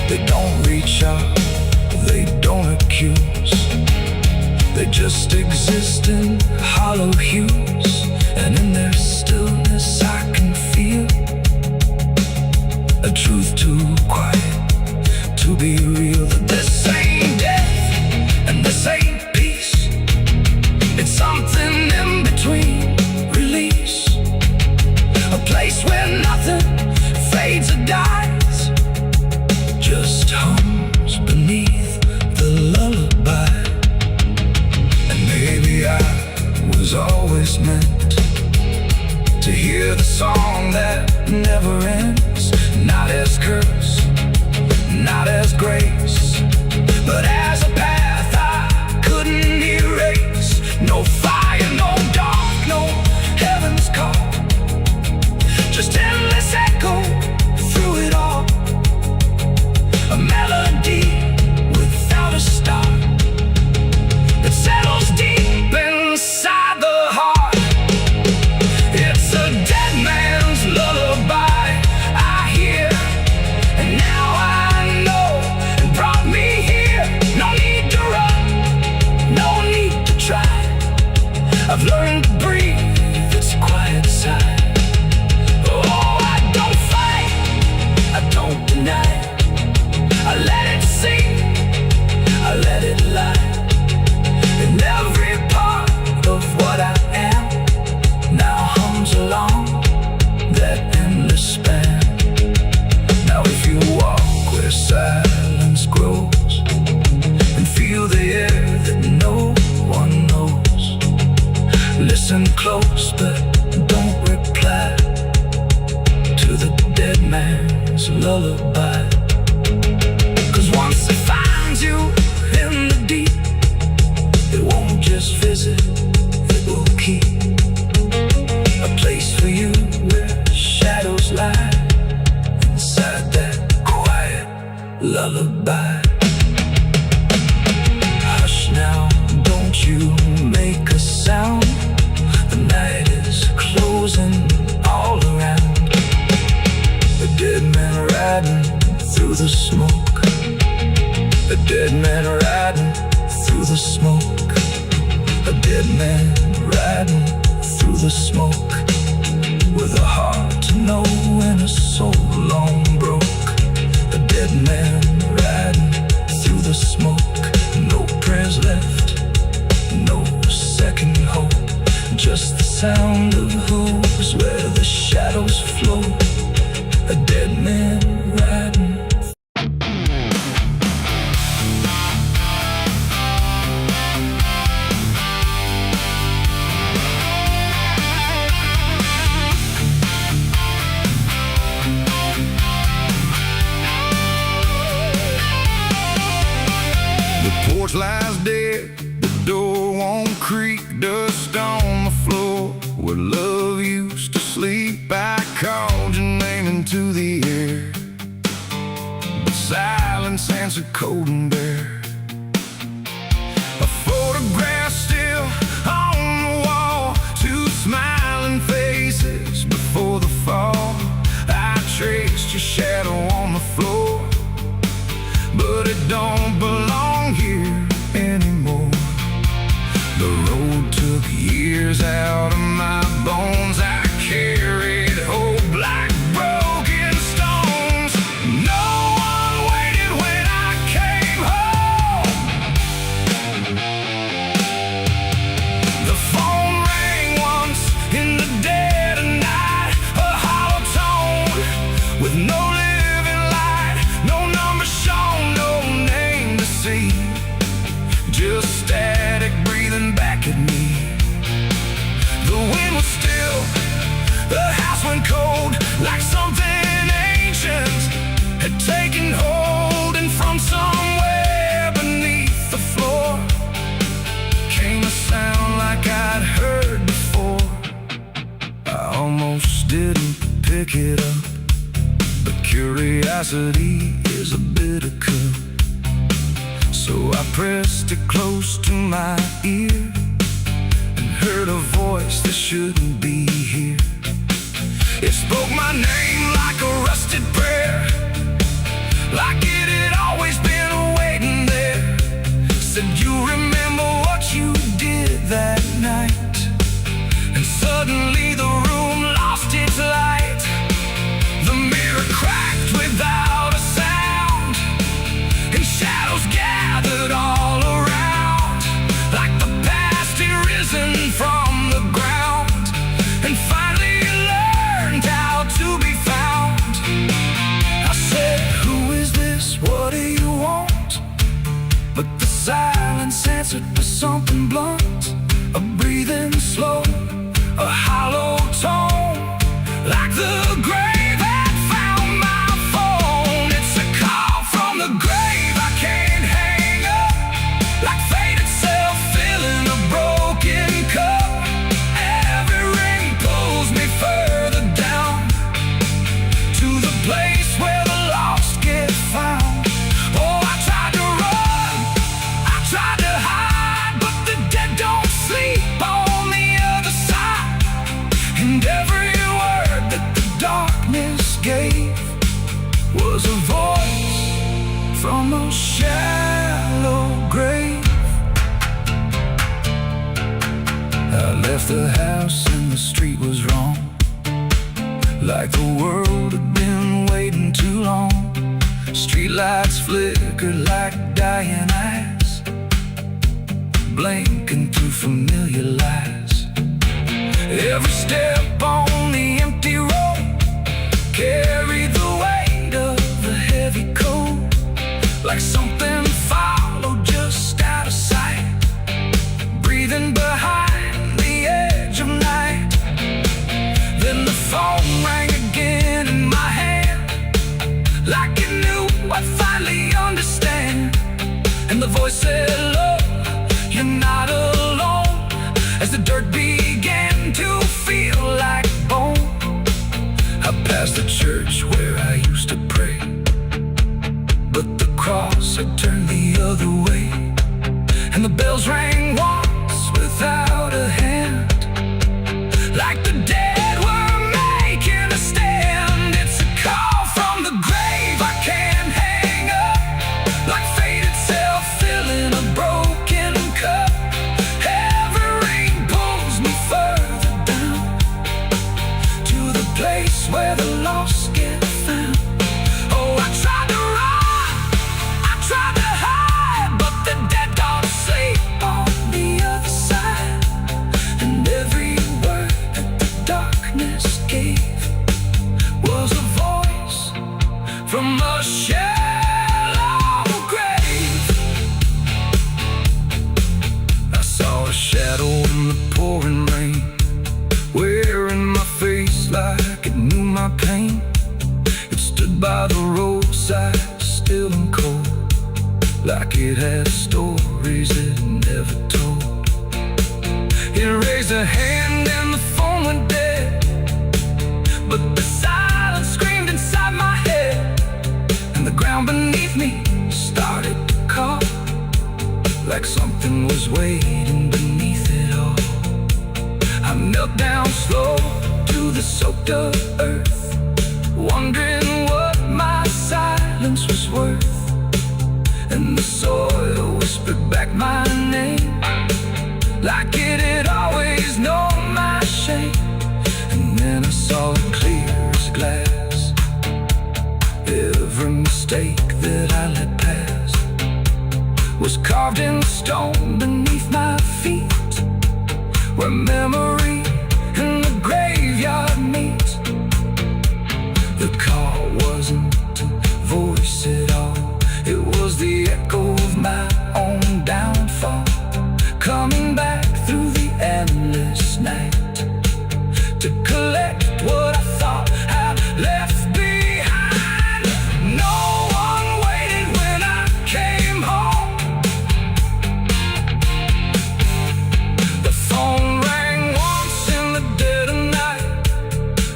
They don't reach out, they don't accuse, they just exist in hollow hues. And in their stillness I can feel a truth too quiet to be real. That this ain't death and this ain't peace, it's something in between. Release, a place where nothing fades or dies, just hums beneath the lullaby. And maybe I was always meant to hear the song that never ends, not as curse, not as grace, but as a path I couldn't erase. No fire, no dark, no heaven's call, just endless echo through it all. A melody without a start that settles deep inside the heart. It's a dead man's lullaby man's lullaby. 'Cause once it finds you in the deep, it won't just visit, it will keep a place for you where shadows lie inside that quiet lullaby. Hush now, don't you make a sound. The night is closing all around. A dead man riding through the smoke. A dead man riding through the smoke. A dead man riding through the smoke. With a heart to know and a soul long broke. A dead man riding through the smoke. No prayers left, no second hope. Just the sound of hooves where the shadows flow. A dead man riding. The porch lies dead, the door won't creak, dust on the floor where love used to sleep. I called your name into the air, but silence answered cold and bare. A photograph still on the wall, two smiling faces before the fall. I traced your shadow on the floor, but it don't belong here anymore. The road took years out of my bones. I carried hope like broken stones. No one waited when I came home. The phone rang once in the dead of night, a hollow tone with no living light, no number shown, no name to see. Just static breathing back at me. The wind was still, the house went cold, like something ancient had taken hold. And from somewhere beneath the floor came a sound like I'd heard before. I almost didn't pick it up, but curiosity is a bitter cup. So I pressed it close to my ear and heard a voice that shouldn't be here. It spoke my name like a rusted prayer, like it had always been waiting there. Said, you remember what you did that night? And suddenly the room lost its light. The mirror cracked without a sound, and shadows gathered all around, like the past had risen from the ground and finally learned how to be found. I said, who is this? What do you want? But the silence answered with something blunt, a breathing slow, a hollow tone, like the grave had found my phone. It's a call from the grave I can't hang up, like fate itself filling a broken cup. Every ring pulls me further down to the place where the lost get found. Oh, I tried to run, I tried to hide, but the dead don't sleep on the other side. And every word that the darkness gave was a voice from a shallow grave. I left the house and the street was wrong, like the world had been waiting too long. Streetlights flickered like dying eyes, blinking through familiar lies. Every step on the empty road carried the weight of the heavy coat, like something followed just out of sight, breathing behind the edge of night. Then the phone rang again in my hand, voice said, "Look, you're not alone." As the dirt began to feel like bone, I passed the church where I used to pray, but the cross had turned the other way, and the bells rang once without a hand, like the dead were making a stand. It's a call from the grave I can't hang up, like fate itself filling a broken cup. Every ring pulls me further down to the place where the lost get found. Oh, I tried to run, I tried to hide, but the dead don't sleep on the other side. And every word that the darkness gave was a voice from a shallow grave. I saw a shadow in the pouring rain, wearing my face like it knew my pain. It stood by the roadside, still and cold, like it had stories it never told. It raised a hand and the phone went dead, but the silence screamed inside my head, and the ground beneath me started to call, like something was waiting beneath it all. I knelt down slow to the soaked up earth, wondering what my silence was worth. And the soil whispered back my name, like it had always known my shame. And then I saw it clear as glass, every mistake that I let pass was carved in stone beneath my feet, where memory and the graveyard meet. The call wasn't a voice at all, it was the echo of my own downfall, coming back through the endless night to collect what I thought I'd left behind. No one waited when I came home. The phone rang once in the dead of night,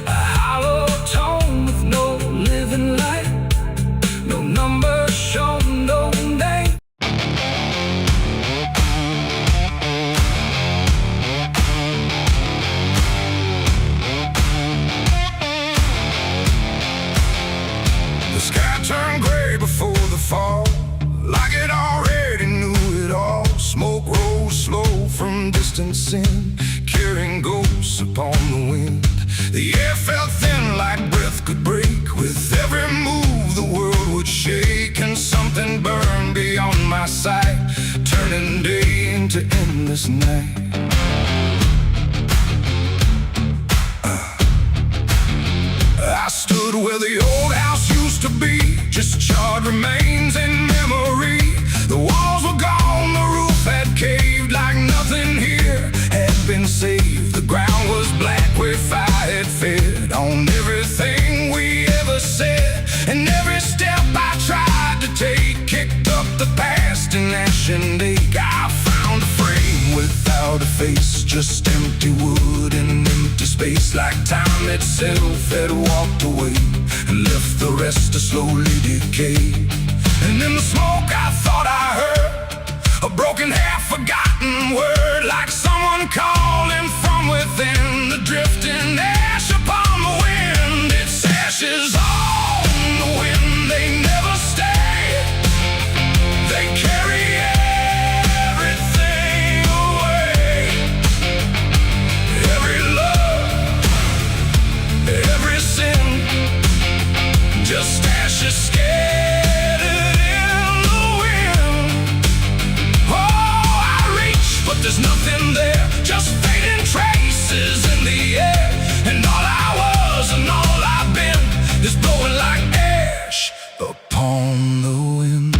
a hollow tone with no living light, no number shown, no name. The sky turned gray before the fall, like it already knew it all. Smoke rose slow from distance in, carrying ghosts upon the wind. The air felt thin like breath could break. With every move the world would shake, and something burned beyond my sight, turning day into endless night. I stood where the old house used to be, just charred remains in memory. The walls were gone, the roof had caved, like nothing here had been saved. The ground was black where fire had fed on everything we ever said, and every step I tried to take kicked up the past in ash and ache. I found a frame without a face, just empty wood and empty space, like time itself had walked away and left the rest to slowly decay. And in the smoke I thought I heard a broken, half-forgotten word, like someone calling from within, the drifting ash upon the wind. It's ashes on the wind, they never stay, they carry everything away. Every love, every sin, just ashes scattered in the wind. Oh, I reach, but there's nothing there, just fading traces in the air. And all I was and all I've been is blowing like ash upon the wind.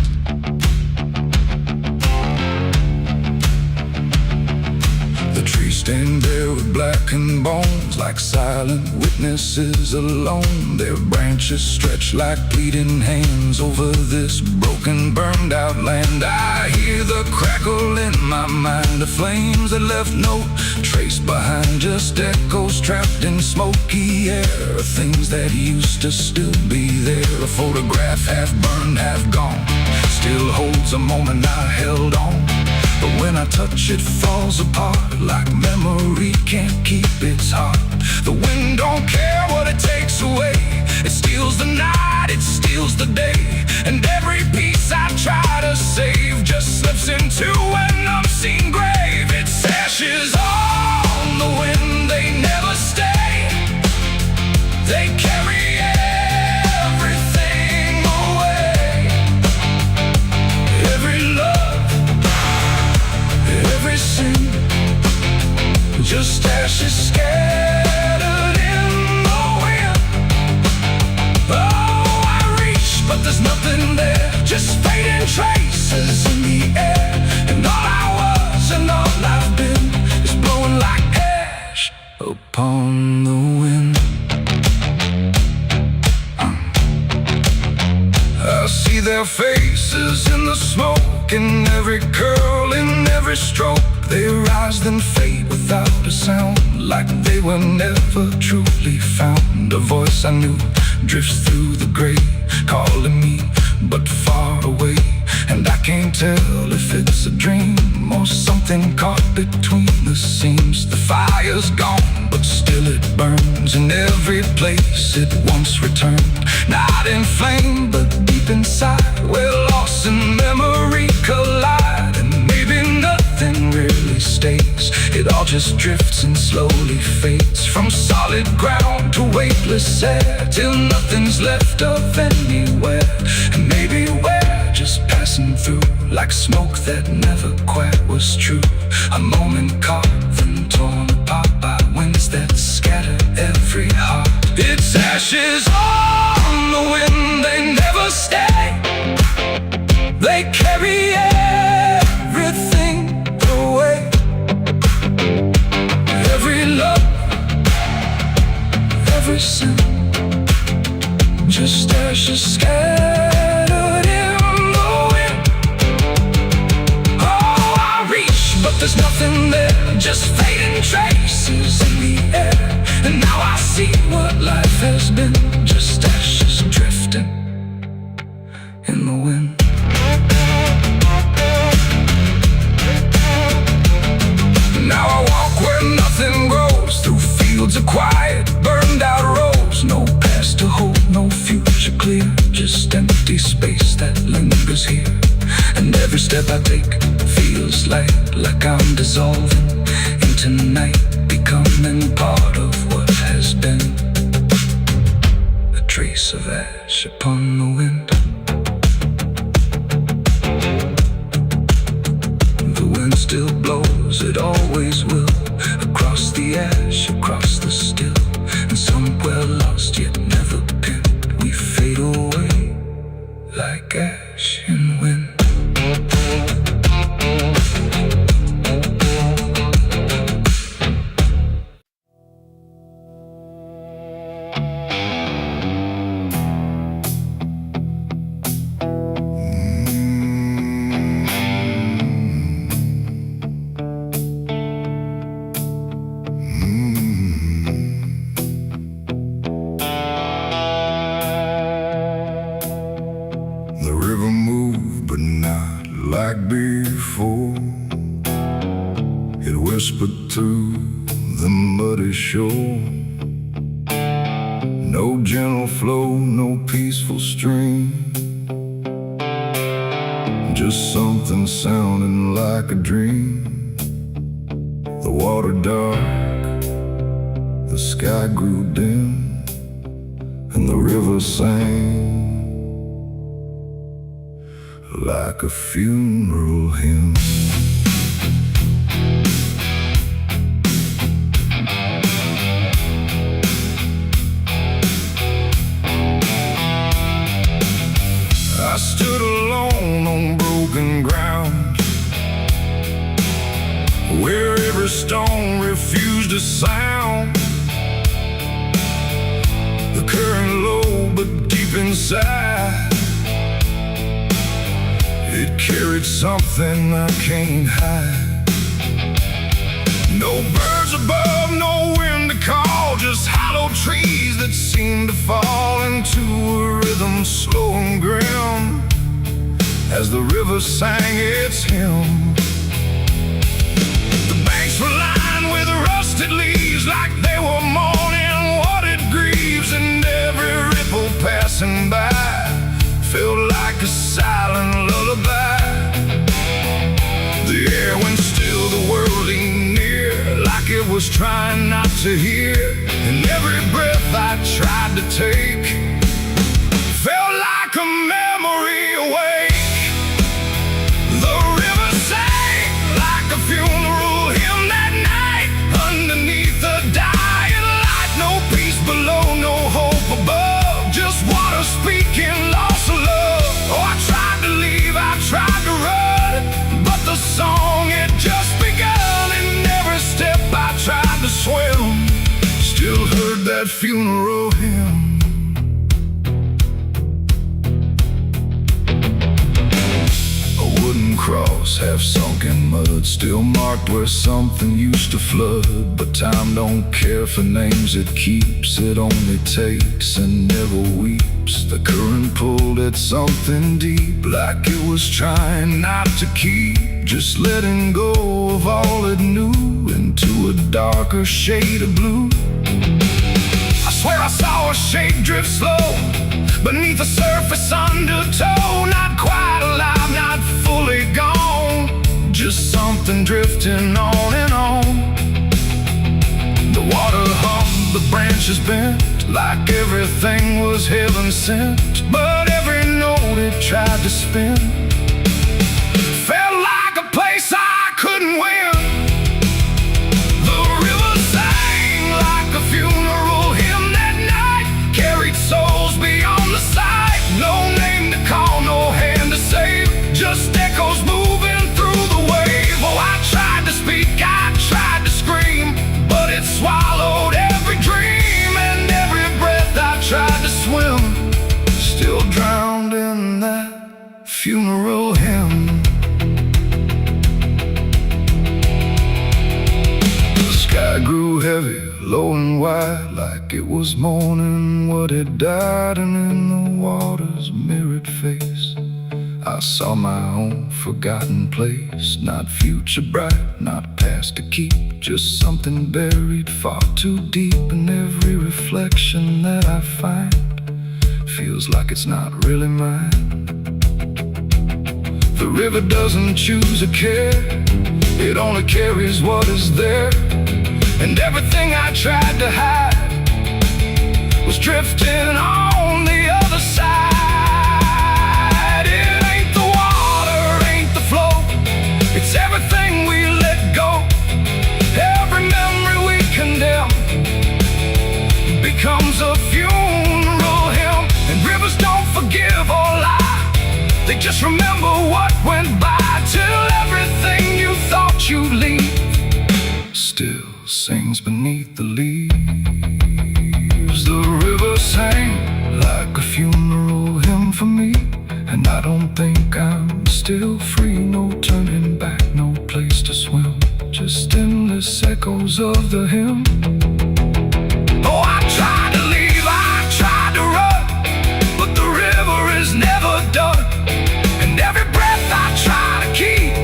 The trees stand there with blackened bones, like silent witnesses witnesses alone. Their branches stretch like pleading hands over this broken, burned out land. I hear the crackle in my mind, the flames that left no trace behind, just echoes trapped in smoky air, things that used to still be there. A photograph half burned, half gone, still holds a moment I held on. But when I touch it, falls apart like memory can't keep its heart. The wind don't care what it takes away. It steals the night, it steals the day, and every piece I try to save just slips into an unseen grave. It's ashes on the wind, they never stay. They carry everything away. Every love, every sin, just ashes scattered in the wind. Oh, I reach, but there's nothing there, just fading traces in the air. And all I was and all I've been is blowing like ash upon the wind. I see their faces in the smoke, in every curl, in every stroke. They rise then fade without a sound, like they were never truly found. A voice I knew drifts through the gray, calling me but far away. And I can't tell if it's a dream or something caught between the seams. The fire's gone, but still it burns in every place it once returned. Not in flame, but deep inside, where loss and memory collide. And maybe nothing really stays, it all just drifts and slowly fades, from solid ground to weightless air, till nothing's left of anywhere. And maybe we're just passing through, like smoke that never quite was true. A moment carved and torn apart by winds that scatter every heart. It's ashes on the wind, they never stay. They carry everything away. Every love, every sin, just ashes scattered in the wind. Oh, I reach, but there's nothing there, just fading traces in the air. And now I see what life has been, just ashes drifting in the wind. Now I walk where nothing grows, through fields of quiet, burned out roads. No past to hold, no future clear, just empty space that lingers here. And every step I take feels like I'm dissolving into night, becoming part of what has been. A trace of ash upon the wind. The wind still blows, it always will, across the ash, across the still. And somewhere lost yet never pinned, we fade away like ash in wind. Like before, it whispered through the muddy shore. No gentle flow, no peaceful stream, just something sounding like a dream. The water dark, the sky grew dim, and the river sang like a funeral hymn. I stood alone on broken ground, where every stone refused a sound. something I can't hide. No birds above, no wind to call, just hollow trees that seem to fall into a rhythm slow and grim as the river sang its hymn. The banks were lined with rusted leaves like they were mourning what it grieves, and every ripple passing by felt like a silent lullaby. The air went still, the world leaned near like it was trying not to hear, and every breath I tried to take felt like a memory awake. The river sang like a funeral hymn that night underneath the dying light. No peace below, no hope above, just water speaking loss of love. Oh, I tried to leave, I tried to run, but the song had just begun, and every step I tried to swim still heard that funeral hymn. A wooden cross half sunk in mud, still marked where something used to flood. But time don't care for names it keeps, it only takes and never weeps. The current pulled at something deep, like it was trying not to keep, just letting go of all it knew into a darker shade of blue. I swear I saw a shape drift slow beneath the surface undertow, not quite alive, not fully gone, just something drifting on and on. The water hummed, the branches bent like everything was heaven sent, but every note it tried to spin felt like a place I couldn't win. The river sang like a funeral hymn that night, carried souls beyond the sight. No name to call, no hand to save, just echoes moving through the wave. Oh, I tried to speak, I tried to scream, but it swallowed every dream, and every breath I tried to swim still drowned in that funeral hymn. The sky grew heavy, low and wide, like it was mourning what had died, and in the water's mirrored face I saw my own forgotten place. Not future bright, not past to keep, just something buried far too deep. And every reflection that I find feels like it's not really mine. The river doesn't choose a care, it only carries what is there. And everything I tried to hide was drifting on the other side. It ain't the water, ain't the flow, it's everything we let go. Every memory we condemn becomes a funeral hymn. And rivers don't forgive or lie, they just remember what went by, till everything you thought you'd leave still sings beneath the leaves. The river sang like a funeral hymn for me, and I don't think I'm still free. No turning back, no place to swim, just endless echoes of the hymn. Oh, I tried to leave, I tried to run, but the river is never done, and every breath I try to keep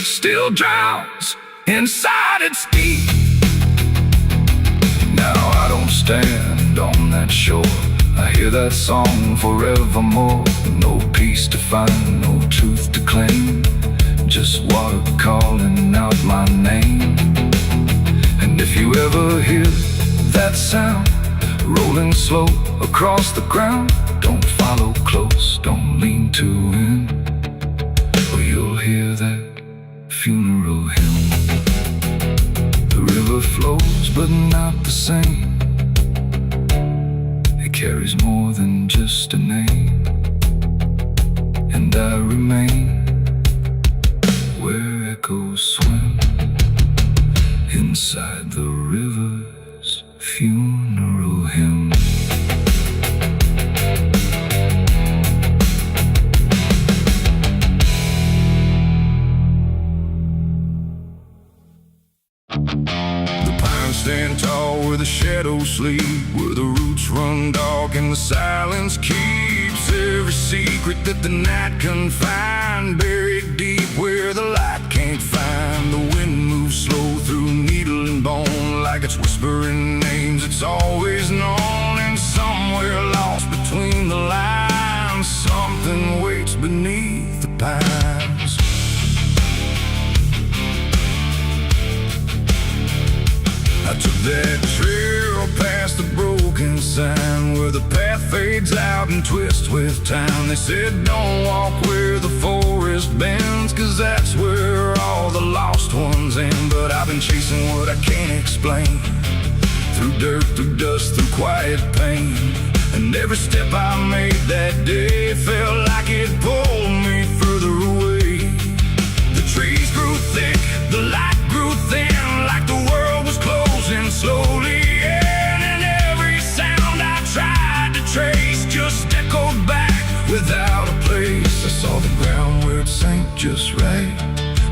still drowns inside its deep. Now I don't stand on that shore, I hear that song forevermore. No peace to find, no truth to claim, just water calling out my name. And if you ever hear that sound rolling slow across the ground, don't follow close, don't lean too in, or you'll hear that funeral hymn. The river flows but not the same, it carries more than just a name. And I remain where echoes swim inside the river's funeral hymn. silence keeps every secret that the night can find, buried deep where the light can't find. The wind moves slow through needle and bone, like it's whispering names it's always known. And somewhere lost between the lines, something waits beneath the pines. I took that trail past the broken sign, where the path fades out and twists with time. They said don't walk where the forest bends, 'cause that's where all the lost ones end. But I've been chasing what I can't explain, through dirt, through dust, through quiet pain. And every step I made that day felt like it pulled me further away. The trees grew thick, the light grew thin, like the world was closing slowly in. And every sound I tried to trace just echoed back without a place. I saw the ground where it sank just right,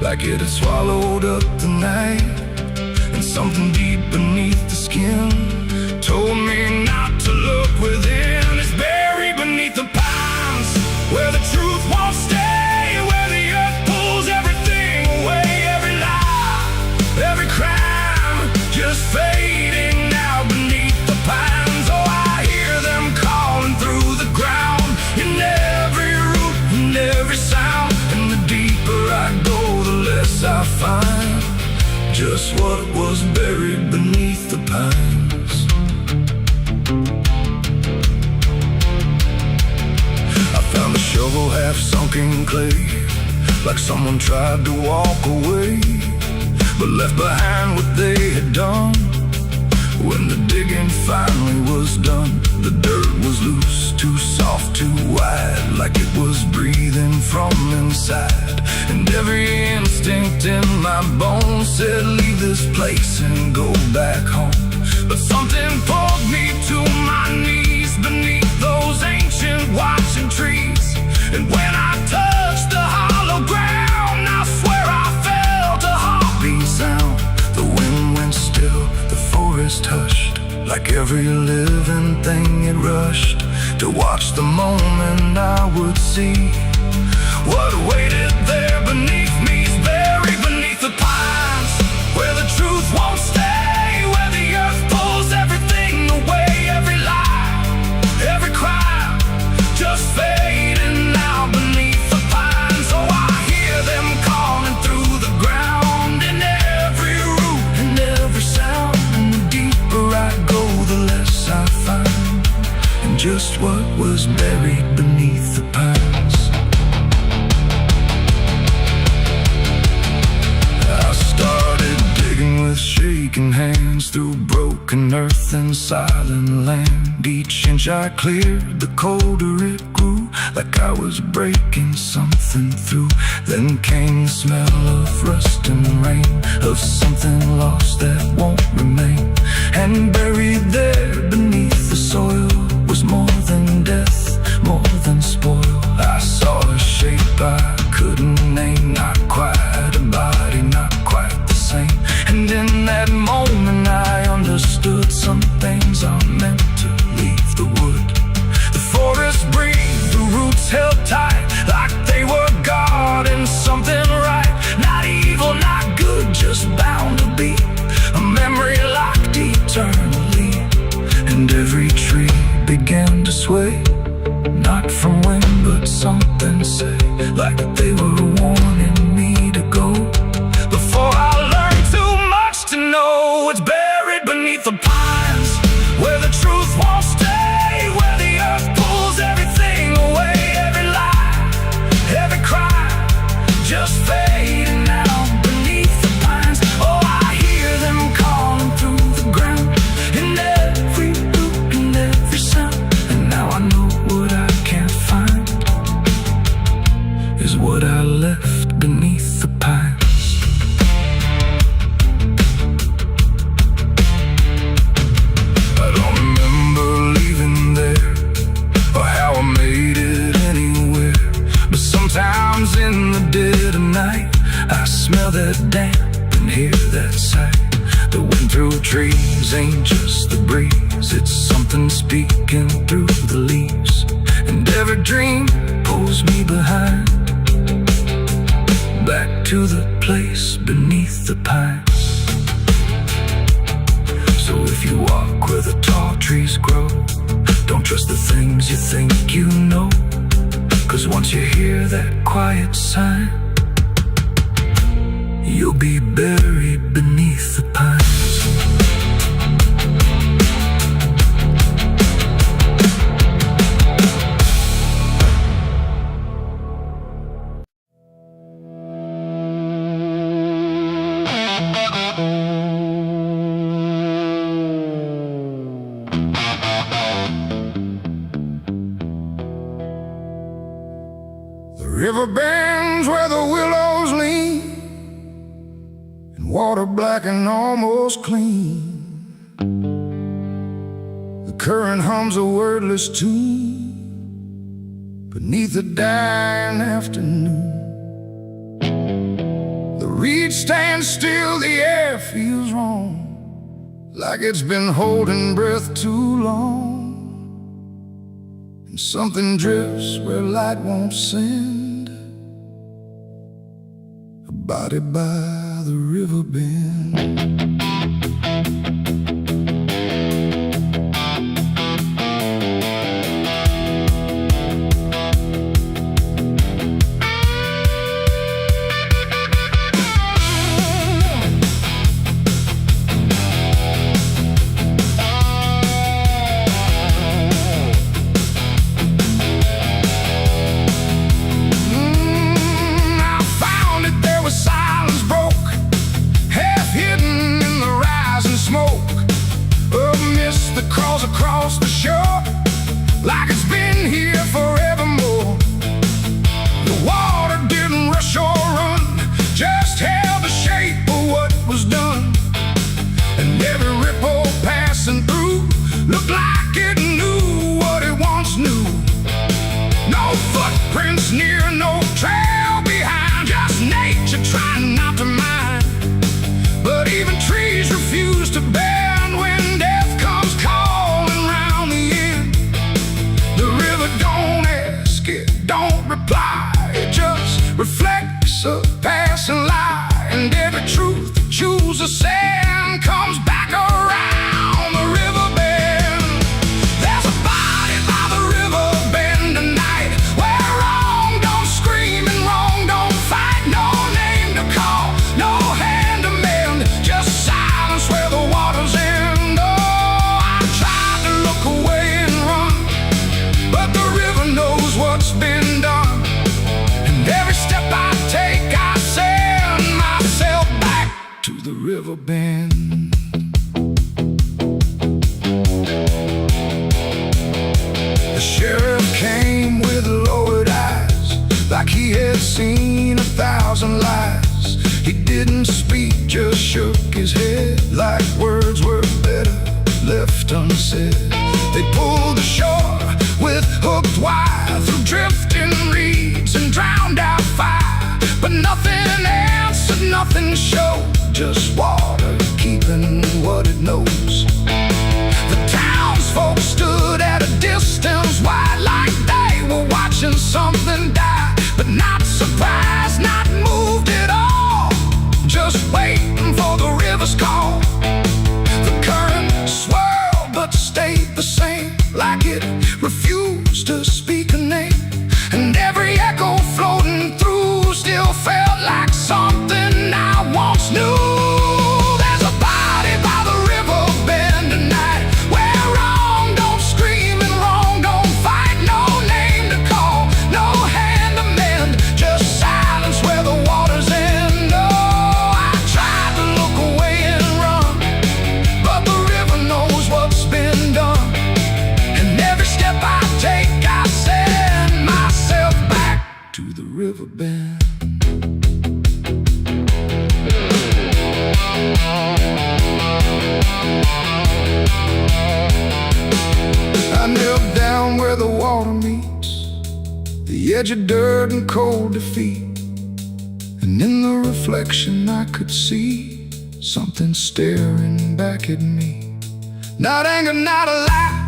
like it had swallowed up the night. And something deep beneath the skin told me not to look within. It's buried beneath the pines, where the truth won't stay, where the earth pulls everything away. Every lie, every crime, just fading now beneath the pines. Oh, I hear them calling through the ground, in every root and every sound. And the deeper I go, the less I find just what was buried beneath the pines. I found a shovel half sunk in clay, like someone tried to walk away, but left behind what they had done. When the digging finally was done, the dirt was loose, too soft, too wide, like it was breathing from inside. And every instinct in my bones said leave this place and go back home. But something pulled me to my knees beneath those ancient watching trees. And when I touched the hollow ground, I swear I felt a heartbeat sound. The wind went still, the forest hushed, like every living thing it rushed to watch the moment I would see what waited there beneath me. Is buried beneath the pines, where the truth won't stay, where the earth pulls everything away. Every lie, every crime, just fading now beneath the pines. Oh, I hear them calling through the ground, in every root and every sound. And the deeper I go, the less I find, and just what was buried beneath the pines. I started digging with shaking hands through broken earth and silent land. Each inch I cleared, the colder it grew, like I was breaking something through. Then came the smell of rust and rain, of something lost that won't remain. And buried there beneath the soil was more than death, more than spoil. I saw a shape I couldn't name, not quite a body, not quite the same. And in that moment I understood some things are meant to leave the wood. The forest breathed, the roots held tight, like they were guarding something right. Not evil, not good, just bound to be a memory locked eternally. And every tree began to sway, not from wind but something say, like they were warning me to go. Before I learned too much to know, it's buried beneath the pines, where the truth won't stay, where the earth pulls everything away. Every lie, every crime, just fading now beneath the pines. Oh, I hear them calling through the ground, in every root and every sound. And now I know what I can't find is what I left beneath the pines. I don't remember leaving there, or how I made it anywhere. But sometimes in the dead of night, I smell that damp and hear that sight. The wind through trees ain't just the breeze, it's something something speaking through the leaves, and every dream pulls me behind, back to the place beneath the pines. So if you walk where the tall trees grow, don't trust the things you think you know, 'cause once you hear that quiet sign, you'll be buried beneath the pines. The river bends where the willows lean, and water black and almost clean. The current hums a wordless tune beneath the dying afternoon. The reed stands still, the air feels wrong, like it's been holding breath too long. And something drifts where light won't send, a body by the river bend. Across the shore, like it's been here forevermore. The water didn't rush or run, just held the shape of what was done. And every ripple passing through looked like it knew what it once knew. No footprints near, no trail behind, just nature trying not to mind. But even trees refuse to bend when death comes calling round the end. The river don't ask, it don't reply, it just reflects a passing lie. And every truth that chooses sand comes back around the river bend. There's a body by the river bend tonight, where wrong don't scream and wrong don't fight. No name to call, no hand to mend, just silence where the waters end. Oh, I tried to look away and run, but the river knows what's been done. And every step I take, I send myself back to the river bend. The sheriff came with lowered eyes, like he had seen 1,000 lies. He didn't speak, just shook his head, like words were better left unsaid. They pulled ashore with hooked wire through drifting reeds and drowned out fire. But nothing answered, nothing showed, just water keeping what it knows. The townsfolk stood at a distance wide, like they were watching something die, but not surprised, not moved at all, just waiting for the river's call. The current swirled but stayed the same, like it refused to speak a name. And every echo floating through still felt like something I once knew. There's a body by the river bend tonight, where wrong don't scream and wrong don't fight. No name to call, no hand to mend, just silence where the waters end. Oh, I tried to look away and run, but the river knows what's been done. And every step I take, I send myself back to the river bend. I knelt down where the water meets the edge of dirt and cold defeat. And in the reflection I could see something staring back at me. Not anger, not a lie,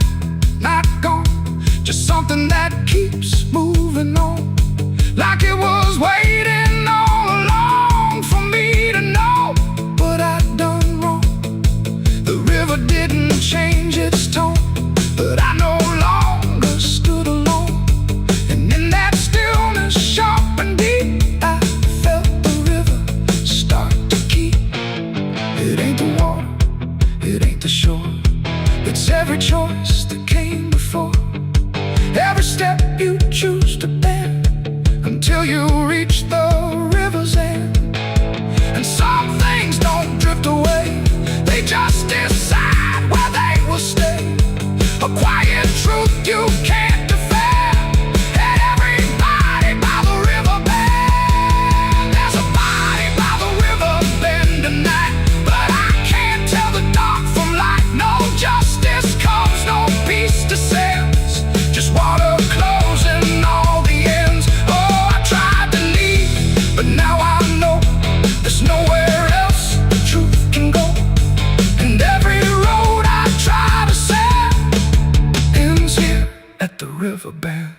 not gone, just something that keeps moving on, like it was waiting all along for me to know what I'd done wrong. The river didn't change its tone, but I no longer stood alone. And in that stillness, sharp and deep, I felt the river start to keep. It ain't the water, it ain't the shore, it's every choice that came before, every step you choose to bend, until you reach the river's end. And some things don't drift away, they just decide where they will stay. A quiet truth you can't defend. And everybody by the river bend. There's a body by the river bend tonight, but I can't tell the dark from light. No justice comes, no peace descends, just water closing all the ends. Oh, I tried to leave, but now I know there's nowhere else the truth can go. And every road I try to set ends here at the river bend.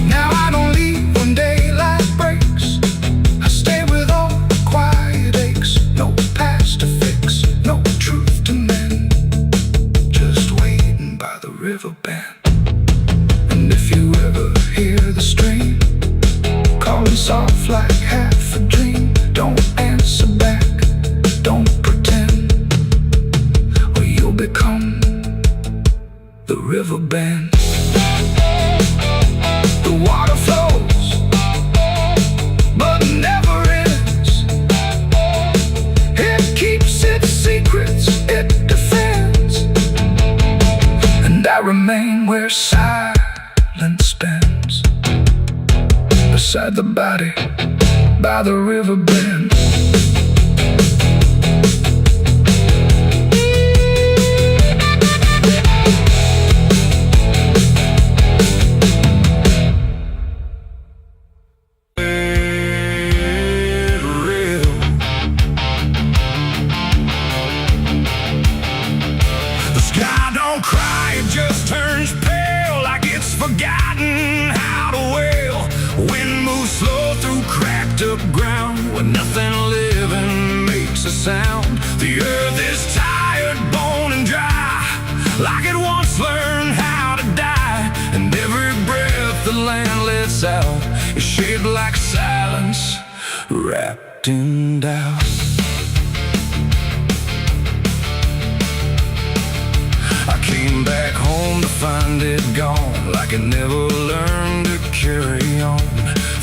Now I don't leave when daylight breaks, I stay with all the quiet aches. No past to fix, no truth to mend, just waiting by the river bend. And if you ever hear the stream calling soft like half a dream, don't answer back, don't pretend, or you'll become the river bend. The water flows, but never ends. It keeps its secrets, it defends. And I remain where silence bends, beside the body by the river bend. The sky don't cry, it just turns pale, like it's forgotten how to wail. Wind moves slow through cracked up ground, where nothing living makes a sound. The earth is tired, bone and dry, like it once learned how to die. And every breath the land lets out is shaped like silence, wrapped in doubt. I came back home to find it gone, like it never learned to carry on.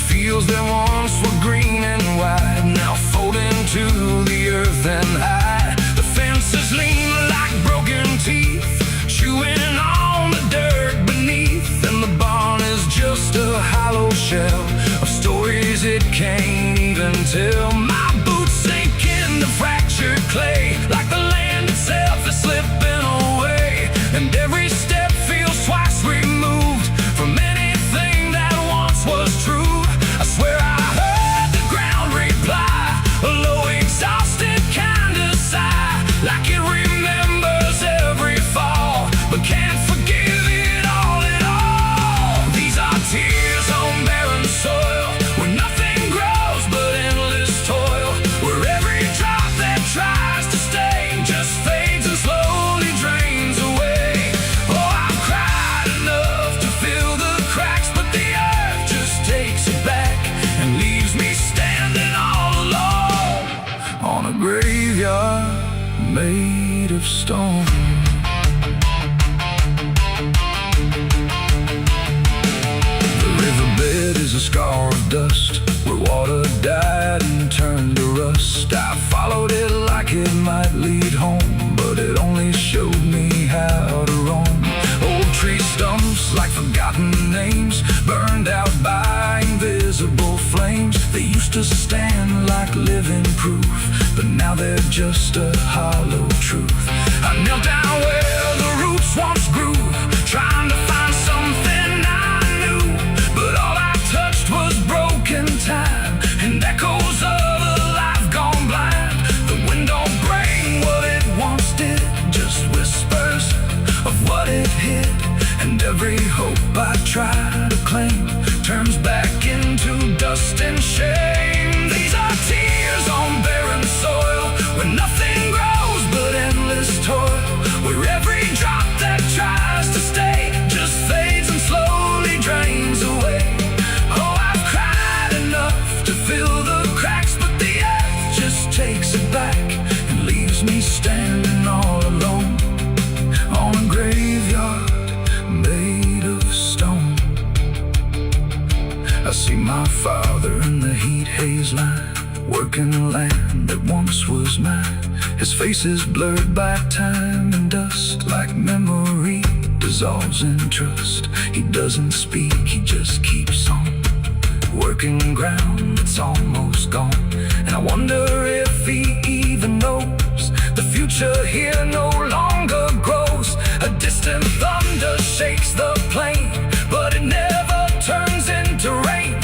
Fields that once were green and wide, now fold into the earth and hide. The fences lean like broken teeth, chewing on the dirt beneath. And the barn is just a hollow shell of stories it can't even tell. My boots sink into fractured clay, like the land itself is slipping away. And every step feels twice removed from anything that once was true. I swear I heard the ground reply, a low exhausted kind of sigh, like it remembers every fall, but can't forgive it all at all. These are tears on barren soil, where nothing grows but endless toil, where every drop that tries to stay just fades and slowly drains away. Oh, I've cried enough to fill the cracks, but the earth just takes it back and leaves me standing all alone on a graveyard made of stone. The riverbed is a scar of dust, where water died and turned to rust. I followed it like it might lead home, but it only showed me how to roam. Old tree stumps like forgotten names, burned out by invisible flames. They used to stand like living proof, but now they're just a hollow truth. I knelt down where the roots once grew, trying to find something I knew, but all I touched was broken time and echoes of a life gone blind. The wind don't bring what it once did, just whispers and every hope I try to claim turns back into dust and shame. These are tears on barren soil, where nothing grows but endless toil, where every drop that tries to stay just fades and slowly drains away. Oh, I've cried enough to fill the cracks, but the earth just takes it back and leaves me standing all alone on a graveyard made of stone. I see my father in the heat haze line, working the land that once was mine. His face is blurred by time and dust, like memory dissolves in trust. He doesn't speak, he just keeps on working ground that's almost gone. And I wonder if he even knows the future here no longer grows. A distant thunder shakes the plain, but it never turns into rain.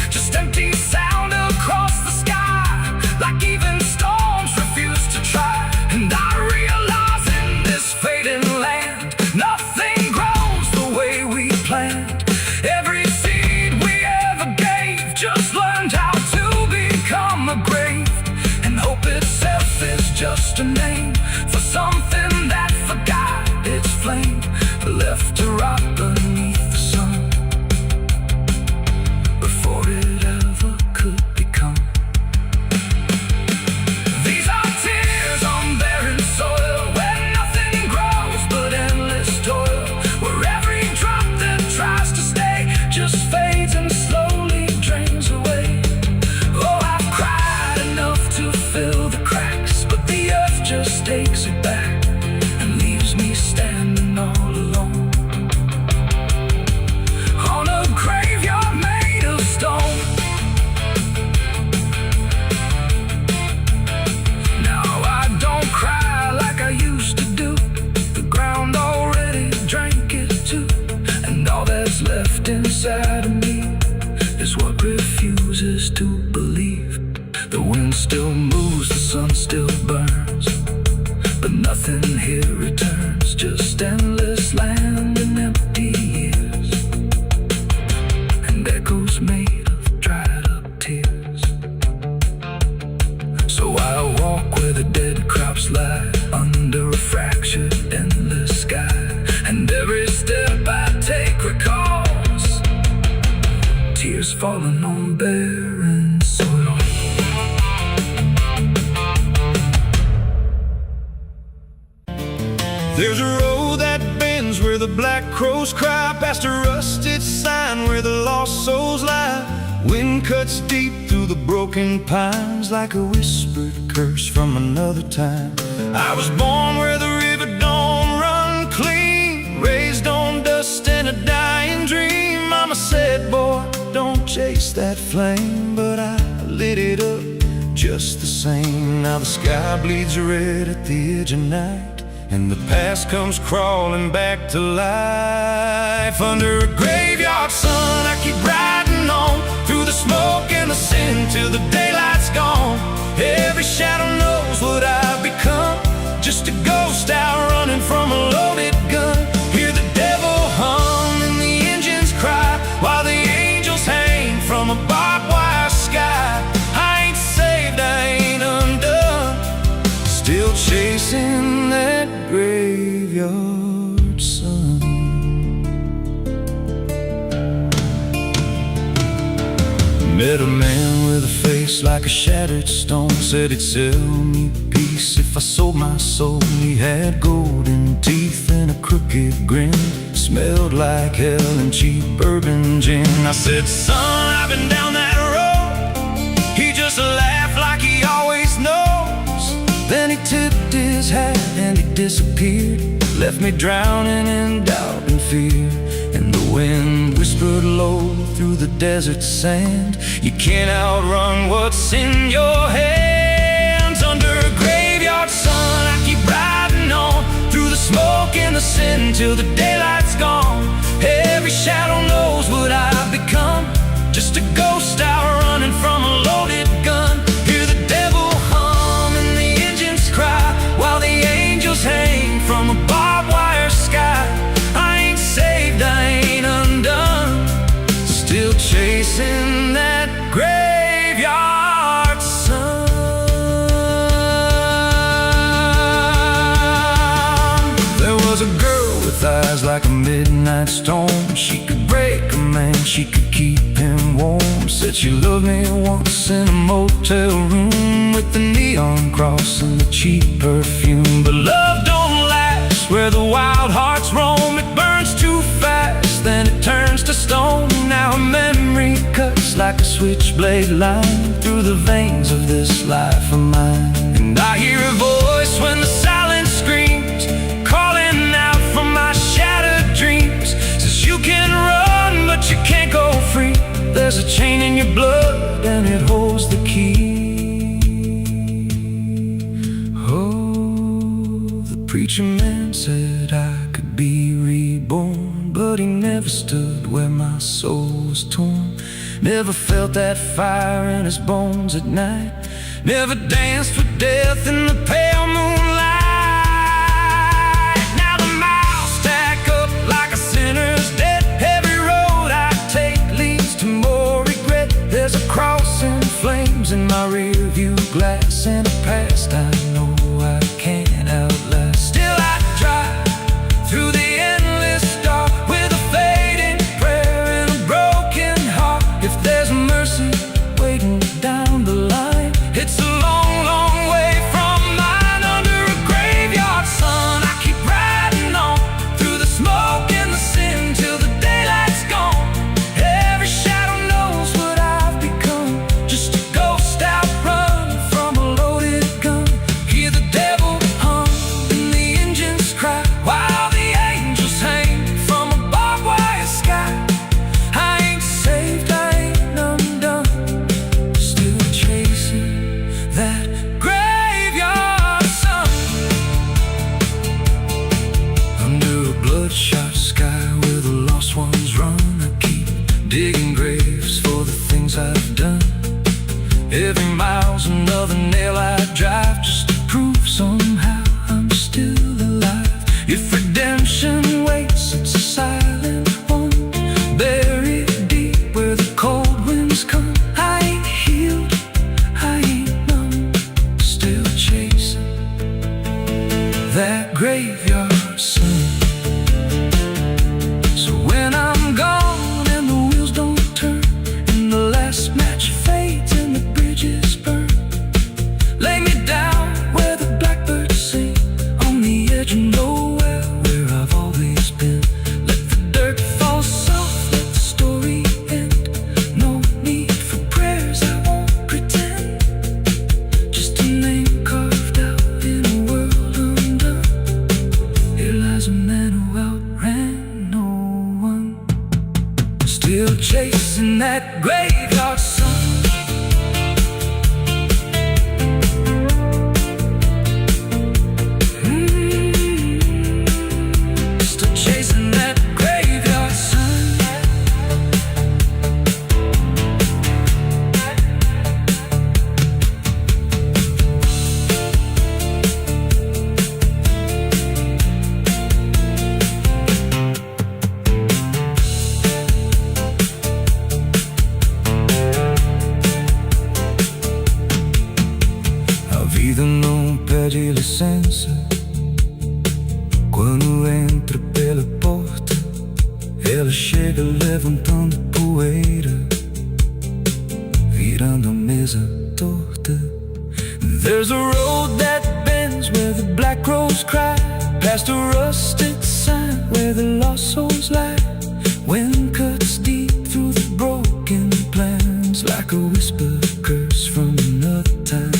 Just empty sound across the sky, like even storms refuse to try. And I realize in this fading land, nothing grows the way we planned. Every seed we ever gave just learned how to become a grave. And hope itself is just a name for something that forgot its flame, left to rot beneath the sun before it ever could become. These are tears on barren soil, where nothing grows but endless toil, where every drop that tries to stay just fades and slowly drains away. Oh, I've cried enough to fill the cracks, but the earth just takes it back and leaves me standing all alone on a graveyard made of stone. Now I don't cry like I used to do, the ground already drank it too, and all that's left inside of me is what refuses to believe. The wind still moves, the sun still burns, but nothing here returns, just endless land and empty years, and echoes made of dried up tears. So I walk where the dead crops lie, under a fractured endless sky, and every step I take recalls tears falling on barren soil. There's a road that bends where the black crows cry, past a rusted sign where the lost souls lie. Wind cuts deep through the broken pines, like a whispered curse from another time. I was born where the river don't run clean, raised on dust and a dying dream. Mama said, boy, don't chase that flame, but I lit it up just the same. Now the sky bleeds red at the edge of night, and the past comes crawling back to life. Under a graveyard sun, I keep riding on, through the smoke and the sin till the daylight's gone. Every shadow knows what I've become, just a ghost out running from a loaded gun. Hear the devil hum and the engines cry, while the angels hang from a barbed wire sky. I ain't saved, I ain't undone, still chasing that graveyard sun. Met a man with a face like a shattered stone, said he'd sell me peace if I sold my soul. He had golden teeth and a crooked grin, smelled like hell and cheap bourbon gin. I said, son, I've been down that road. He just laughed like he always knows. Then he tipped his hat and he disappeared, left me drowning in doubt and fear. And the wind whispered low through the desert sand, you can't outrun what's in your hands. Under a graveyard sun, I keep riding on, through the smoke and the sin till the daylight's gone. Every shadow knows what I've become, just a ghost out running from a loaded gun. Hear the devil hum and the engines cry, while the angels hang from a barbed wire sky. I ain't saved, midnight storm. She could break a man, she could keep him warm. Said she loved me once in a motel room, with the neon cross and the cheap perfume. But love don't last where the wild hearts roam. It burns too fast, then it turns to stone. Now a memory cuts like a switchblade line through the veins of this life of mine. And I hear a voice when the silence screams, calling out from my shattered dreams. Says you can run, but you can't go free. There's a chain in your blood and it holds the key. Oh, the preacher man said I could be reborn, but he never stood where my soul was torn. Never felt that fire in his bones at night. Never danced with death in the pale moonlight. Now the miles stack up like a sinner's debt. Every road I take leads to more regret. There's a cross in flames in my rearview glass, and a past I know I can't outlast. Still I drive through the endless dark with a fading prayer and a broken heart. If there's mercy waiting down the line, it's a long, long way from mine. Under a graveyard sun, I keep riding on through the smoke and the sin till the daylight's gone. Every shadow knows what I've become, just a ghost out running from a loaded gun. Hear the devil hum and the engines cry, while the angels hang from a barbed wire sky. I ain't saved, I ain't undone, still chasing that graveyard sun. Under a bloodshot sky where the lost ones run, I keep digging graves for the things I've done. Every mile's another nail I drive, just to prove somehow I'm still alive. If redemption waits, it's a silent one, buried deep where the cold winds come. I ain't healed, I ain't numb, still chasing that graveyard sun. So when I'm gone and the wheels don't turn, and the last match fades and the bridges burn, lay me down where the blackbirds sing, on the edge of nowhere where I've always been. Let the dirt fall soft, let the story end. No need for prayers, I won't pretend. Just a name carved out in a world undone. Here lies a man who outran no one, still chasing that graveyard sun. Still chasing that graveyard sun. A vida não pede licença quando entra pela porta. Ela chega levantando poeira, virando a mesa torta. There's a road that bends where the black crows cry, past a rusted sign where the lost souls lie. Wind cuts deep through the broken plans, like a whisper curse from another time.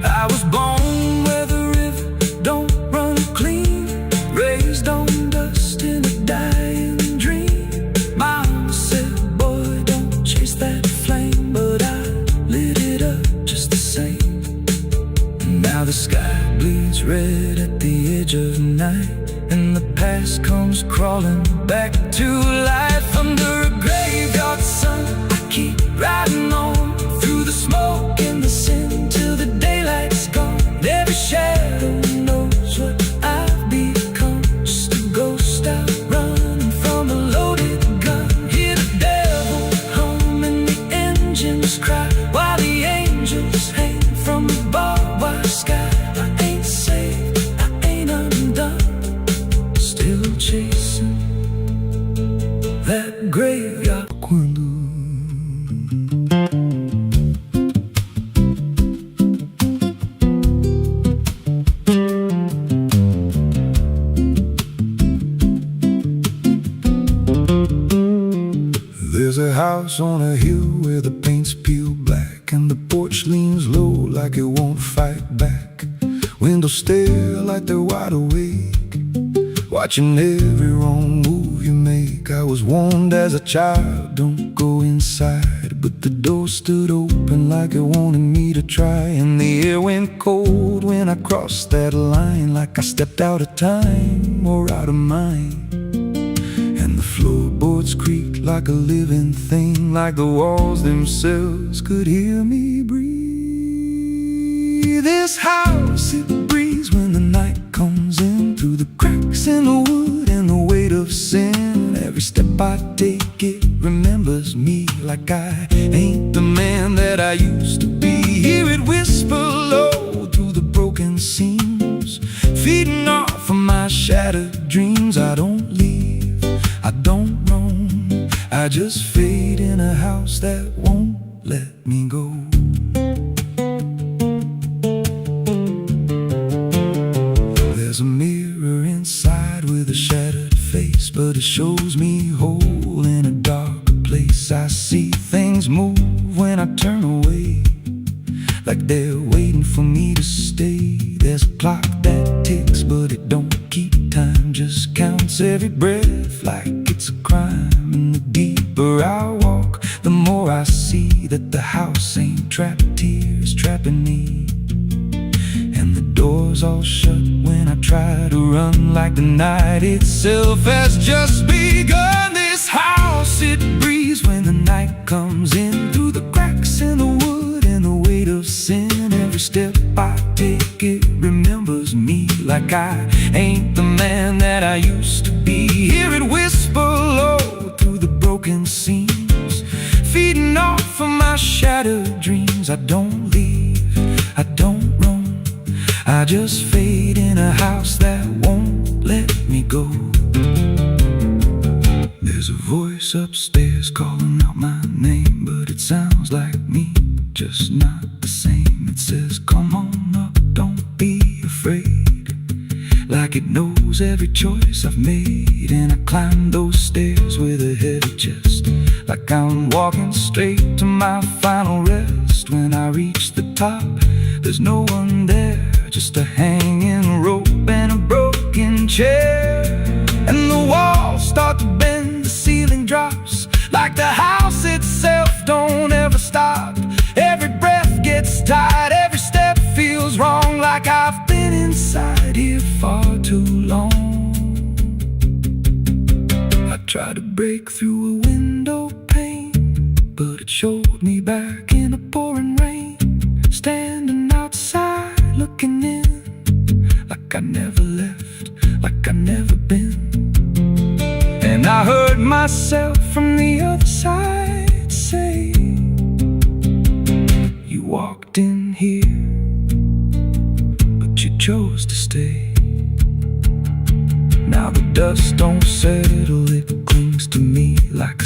I was born where the river don't run clean, raised on dust in a dying dream. Mama said, boy, don't chase that flame, but I lit it up just the same. Now the sky bleeds red at the edge of night, and the past comes crawling back to life. Under a graveyard sun, I keep riding on through the smoke and the sin till the daylight's gone. Every shadow knows what I've become, just a ghost out running from a loaded gun. Hear the devil hum and the engines cry, while the angels hang from the barbed wire sky. I ain't saved, I ain't undone, still chasing that graveyard. There's a house on a hill where the paint's peeled black, and the porch leans low like it won't fight back. Windows stare like they're wide awake, watching every wrong move you make. I was warned as a child, don't go inside, but the door stood open like it wanted me to try. And the air went cold when I crossed that line, like I stepped out of time or out of mind. And the floorboards creaked like a living thing, like the walls themselves could hear me breathe. This house, it breathes when the night comes in, through the cracks in the wood and the weight of sin. Every step I take, it remembers me, like I ain't the man that I used to be. Hear it whisper low through the broken seams, feeding off of my shattered dreams. I don't leave, I don't roam, I just fade in a house that won't let me go. There's a mirror inside with a shattered face, but it shows me whole in a dark place. I see things move when I turn away, like they're waiting for me to stay. There's a clock that ticks, but it don't keep time, just counts every breath like it's a crime. And the deeper I walk, the more I see that the house ain't trapped here, it's trapping me. And the doors all shut when I try to run, like the night itself has just begun. This house, it breathes when the night comes in, through the cracks in the wood and the weight of sin. Every step I take, it remembers me, like I ain't the man that I used to be. Hear it whisper low through the broken seams, feeding off of my shattered dreams. I don't leave, I don't roam, I just fade in a house that won't let me go. There's a voice upstairs calling out my name, but it sounds like me, just not the same. It says, come on up, don't be afraid, like it knows every choice I've made. And I climb those stairs with a heavy chest, like I'm walking straight to my final rest. When I reach the top, there's no one there, just a hanging rope and a broken chair. And the walls start to bend, the ceiling drops, like the house itself don't ever stop. Every breath gets tight, every step feels wrong, like I've been inside here far too long. I tried to break through a window pane, but it showed me back in the pouring rain, standing outside looking in, like I never left, like I never been. And I heard myself from the other side say, you walked in here, but you chose to stay. Now the dust don't settle, it clings to me like a